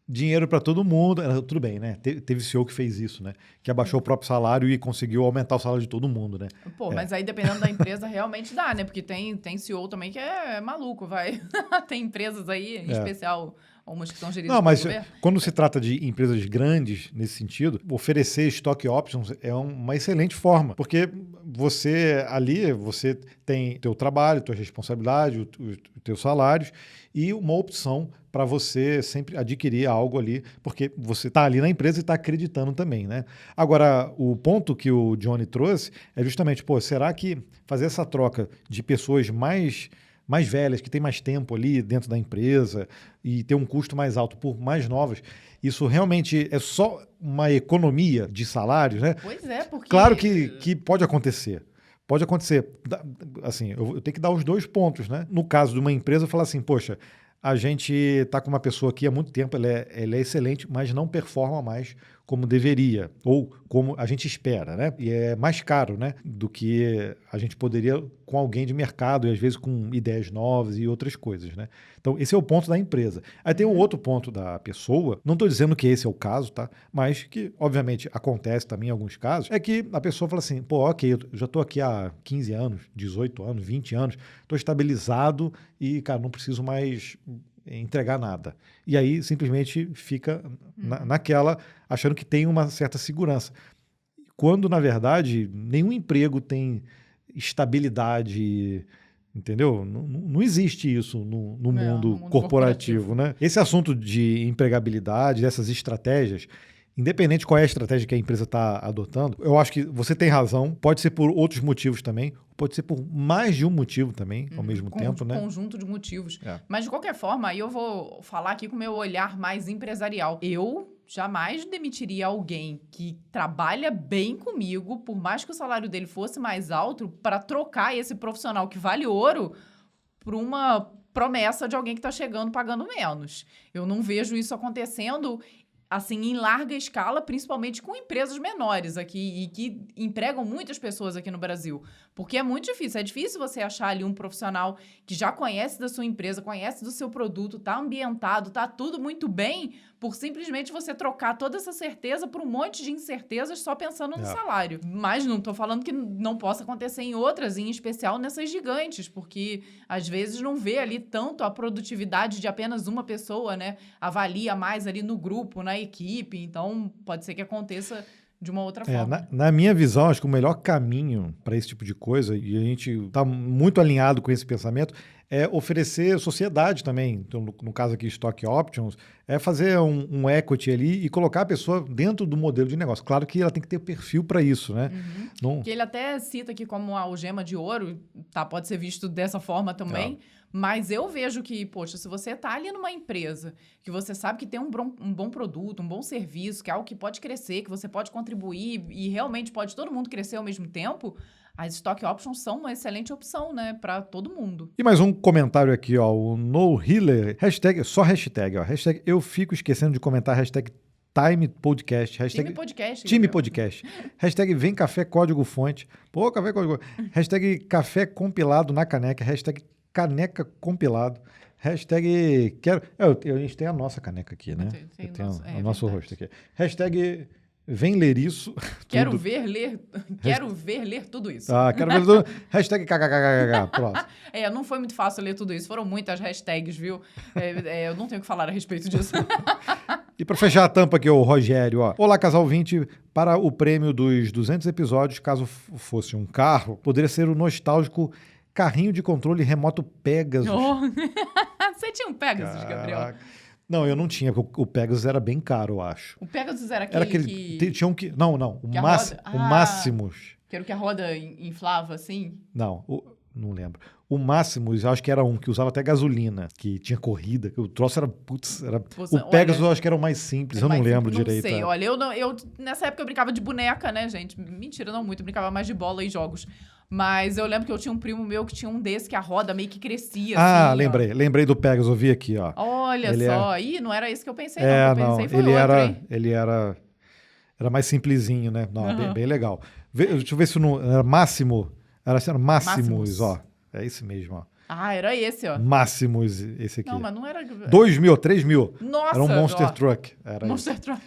S1: dinheiro para todo mundo. Tudo bem, né? Teve CEO que fez isso, né? Que abaixou o próprio salário e conseguiu aumentar o salário de todo mundo, né?
S2: Mas aí dependendo da empresa realmente dá, né? Porque tem CEO também que é maluco, vai. Tem empresas aí, em especial umas que são geridas
S1: pelo governo.
S2: Não, mas
S1: quando se trata de empresas grandes nesse sentido, oferecer stock options é uma excelente forma, porque você tem teu trabalho, tua responsabilidade, os teus salários e uma opção para você sempre adquirir algo ali, porque você está ali na empresa e está acreditando também, né? Agora, o ponto que o Johnny trouxe é justamente, será que fazer essa troca de pessoas mais velhas, que têm mais tempo ali dentro da empresa e ter um custo mais alto por mais novas, isso realmente é só uma economia de salários, né?
S2: Pois é, porque...
S1: Claro que pode acontecer. Pode acontecer. Assim, eu tenho que dar os dois pontos, né? No caso de uma empresa, falar assim, poxa, a gente está com uma pessoa aqui há muito tempo, ela é excelente, mas não performa mais como deveria, ou como a gente espera, né? E é mais caro, né? Do que a gente poderia com alguém de mercado, e às vezes com ideias novas e outras coisas, né? Então, esse é o ponto da empresa. Aí tem um outro ponto da pessoa, não estou dizendo que esse é o caso, tá? Mas que, obviamente, acontece também em alguns casos, é que a pessoa fala assim, ok, eu já estou aqui há 15 anos, 18 anos, 20 anos, estou estabilizado e, cara, não preciso mais entregar nada. E aí, simplesmente, fica naquela, achando que tem uma certa segurança. Quando, na verdade, nenhum emprego tem estabilidade, entendeu? Não existe isso no mundo corporativo, né? Esse assunto de empregabilidade, dessas estratégias, independente qual é a estratégia que a empresa está adotando, eu acho que você tem razão, pode ser por outros motivos também, pode ser por mais de um motivo também, ao mesmo tempo, né?
S2: Conjunto de motivos. Mas, de qualquer forma, aí eu vou falar aqui com o meu olhar mais empresarial. Eu jamais demitiria alguém que trabalha bem comigo, por mais que o salário dele fosse mais alto, para trocar esse profissional que vale ouro por uma promessa de alguém que está chegando pagando menos. Eu não vejo isso acontecendo. assim, em larga escala, principalmente com empresas menores aqui e que empregam muitas pessoas aqui no Brasil. Porque é muito difícil. É difícil você achar ali um profissional que já conhece da sua empresa, conhece do seu produto, tá ambientado, tá tudo muito bem, por simplesmente você trocar toda essa certeza por um monte de incertezas só pensando no salário. Mas não tô falando que não possa acontecer em outras, em especial nessas gigantes, porque às vezes não vê ali tanto a produtividade de apenas uma pessoa, né? Avalia mais ali no grupo, na equipe, então pode ser que aconteça de uma outra forma.
S1: Na minha visão, acho que o melhor caminho para esse tipo de coisa, e a gente está muito alinhado com esse pensamento, é oferecer sociedade também. Então, no caso aqui, Stock Options, é fazer um equity ali e colocar a pessoa dentro do modelo de negócio. Claro que ela tem que ter perfil para isso, né?
S2: Que ele até cita aqui como a algema de ouro, tá? Pode ser visto dessa forma também. Mas eu vejo que, poxa, se você está ali numa empresa que você sabe que tem um bom produto, um bom serviço, que é algo que pode crescer, que você pode contribuir e realmente pode todo mundo crescer ao mesmo tempo, as Stock Options são uma excelente opção, né, para todo mundo.
S1: E mais um comentário aqui, ó, o No Healer, só hashtag, ó, hashtag eu fico esquecendo de comentar, hashtag Time Podcast, hashtag Time Podcast, hashtag Vem Café Código Fonte, pô, Café Código, hashtag Café Compilado na Caneca, hashtag Caneca Compilado, hashtag quero... a gente tem a nossa caneca aqui, né? Tem o nosso rosto aqui. Hashtag Vem ler isso.
S2: Quero ver ler tudo isso.
S1: Quero ver tudo. Hashtag kkkk. Próximo.
S2: Não foi muito fácil ler tudo isso. Foram muitas hashtags, viu? Eu não tenho o que falar a respeito disso.
S1: E para fechar a tampa aqui, o Rogério, ó. Olá, Casal 20. Para o prêmio dos 200 episódios, caso fosse um carro, poderia ser o nostálgico carrinho de controle remoto Pegasus.
S2: Você tinha um Pegasus, Gabriel?
S1: Não, eu não tinha, porque o Pegasus era bem caro, eu acho.
S2: O Pegasus era aquele que...
S1: Tinha um que... Não, o Máximos.
S2: Que era o que a roda inflava, assim?
S1: Não lembro. O Máximos, eu acho que era um que usava até gasolina, que tinha corrida, que o troço era... o Pegasus eu acho que era o mais simples, eu não lembro direito.
S2: Não sei, olha, eu nessa época eu brincava de boneca, né, gente? Mentira, não muito, eu brincava mais de bola e jogos. Mas eu lembro que eu tinha um primo meu que tinha um desse que a roda meio que crescia. Assim, lembrei do Pegasus, eu vi aqui, ó. Olha só, Ih, não era isso que eu pensei, não. Eu pensei
S1: ele era mais simplesinho, né? Não, bem legal. Deixa eu ver se não era Máximo. Era Máximos, ó. É esse mesmo, ó.
S2: Era esse, ó.
S1: Máximos, esse aqui.
S2: Não, mas não era...
S1: 2.000, 3.000.
S2: Nossa!
S1: Era um Monster Truck.
S2: Monster Truck.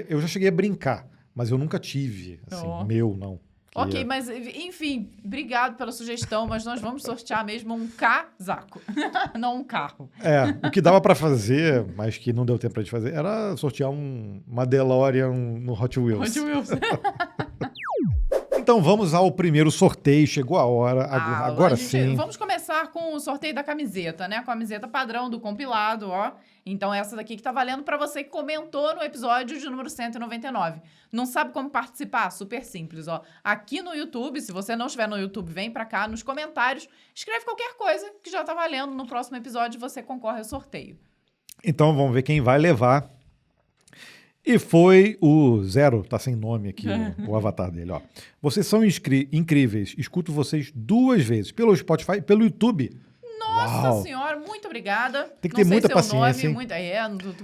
S1: Eu já cheguei a brincar, mas eu nunca tive, assim, meu, não.
S2: Ok, mas enfim, obrigado pela sugestão, mas nós vamos sortear mesmo um casaco, não um carro.
S1: O que dava para fazer, mas que não deu tempo pra gente fazer, era sortear uma DeLorean no Hot Wheels.
S2: Hot Wheels.
S1: Então vamos ao primeiro sorteio, chegou a hora, agora sim.
S2: Vamos começar com o sorteio da camiseta, né? A camiseta padrão do compilado, ó. Então essa daqui que tá valendo para você que comentou no episódio de número 199. Não sabe como participar? Super simples, ó. Aqui no YouTube, se você não estiver no YouTube, vem para cá nos comentários, escreve qualquer coisa que já tá valendo. No próximo episódio você concorre ao sorteio.
S1: Então vamos ver quem vai levar. E foi o Zero, tá sem nome aqui, o avatar dele, ó. Vocês são incríveis, escuto vocês 2 vezes, pelo Spotify e pelo YouTube.
S2: Nossa senhora, muito obrigada.
S1: Tem que ter muita paciência,
S2: nome,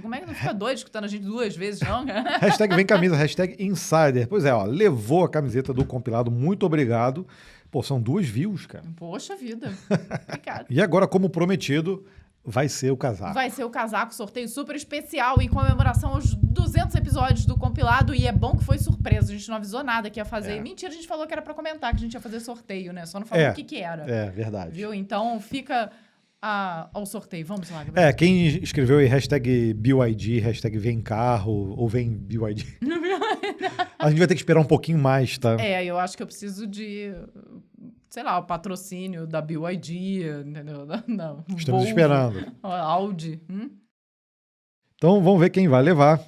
S2: como é que não fica doido escutando a gente 2 vezes, não?
S1: Hashtag Vem Camisa, hashtag Insider. Pois é, ó, levou a camiseta do compilado, muito obrigado. Pô, são 2 views, cara.
S2: Poxa vida, obrigado.
S1: E agora, como prometido... vai ser o casaco.
S2: Vai ser o casaco, sorteio super especial em comemoração aos 200 episódios do compilado. E é bom que foi surpresa, a gente não avisou nada que ia fazer. Mentira, a gente falou que era pra comentar, que a gente ia fazer sorteio, né? Só não falou o que era.
S1: Verdade.
S2: Viu? Então fica ao sorteio. Vamos lá, Gabriel.
S1: Quem escreveu aí hashtag BYD, hashtag Vem Carro ou Vem BYD. A gente vai ter que esperar um pouquinho mais, tá?
S2: Eu acho que eu preciso de... sei lá, o patrocínio da BYD, entendeu?
S1: Estamos
S2: Volvo,
S1: esperando.
S2: Audi.
S1: Então, vamos ver quem vai levar.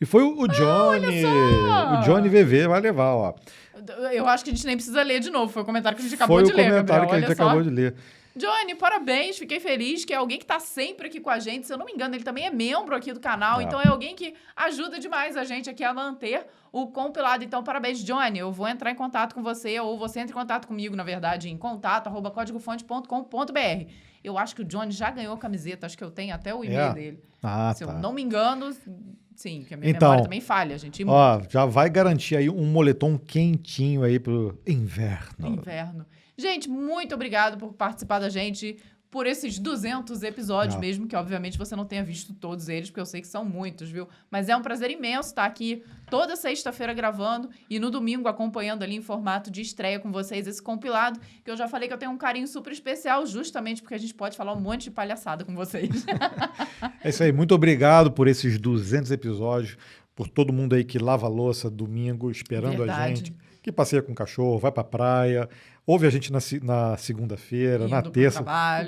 S1: E foi o Johnny. O Johnny VV vai levar, ó.
S2: Eu acho que a gente nem precisa ler de novo. Foi o comentário que a gente acabou de ler, Gabriel. Foi o comentário
S1: que a gente acabou de ler.
S2: Johnny, parabéns, fiquei feliz que é alguém que tá sempre aqui com a gente. Se eu não me engano, ele também é membro aqui do canal, então é alguém que ajuda demais a gente aqui a manter o compilado. Então, parabéns, Johnny. Eu vou entrar em contato com você, ou você entra em contato comigo, na verdade, em contato@códigofonte.com.br. Eu acho que o Johnny já ganhou a camiseta, acho que eu tenho até o e-mail dele. Se eu não me engano, sim, que a minha memória também falha, gente.
S1: Já vai garantir aí um moletom quentinho aí pro inverno.
S2: Gente, muito obrigado por participar da gente, por esses 200 episódios mesmo, que obviamente você não tenha visto todos eles, porque eu sei que são muitos, viu? Mas é um prazer imenso estar aqui toda sexta-feira gravando e no domingo acompanhando ali em formato de estreia com vocês esse compilado, que eu já falei que eu tenho um carinho super especial, justamente porque a gente pode falar um monte de palhaçada com vocês.
S1: É isso aí, muito obrigado por esses 200 episódios, por todo mundo aí que lava a louça domingo esperando a gente, que passeia com o cachorro, vai pra praia, ouve a gente na segunda-feira, na terça,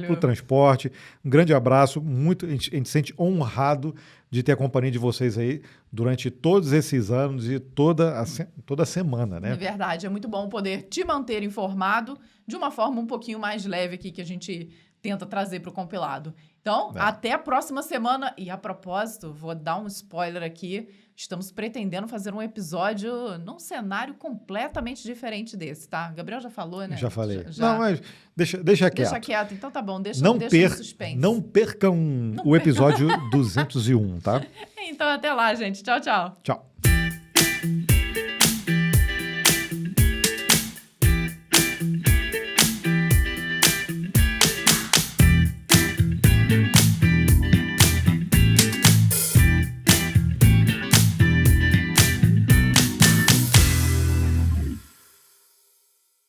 S1: pro transporte. Um grande abraço, a gente se sente honrado de ter a companhia de vocês aí durante todos esses anos e toda semana, né?
S2: É verdade, é muito bom poder te manter informado de uma forma um pouquinho mais leve aqui que a gente tenta trazer para o compilado. Então, até a próxima semana. E, a propósito, vou dar um spoiler aqui. Estamos pretendendo fazer um episódio num cenário completamente diferente desse, tá? Gabriel já falou, né?
S1: Já falei. Não, mas deixa quieto.
S2: Deixa quieto. Então tá bom, deixa no suspense.
S1: Não percam o episódio 201, tá?
S2: Então, até lá, gente. Tchau, tchau.
S1: Tchau.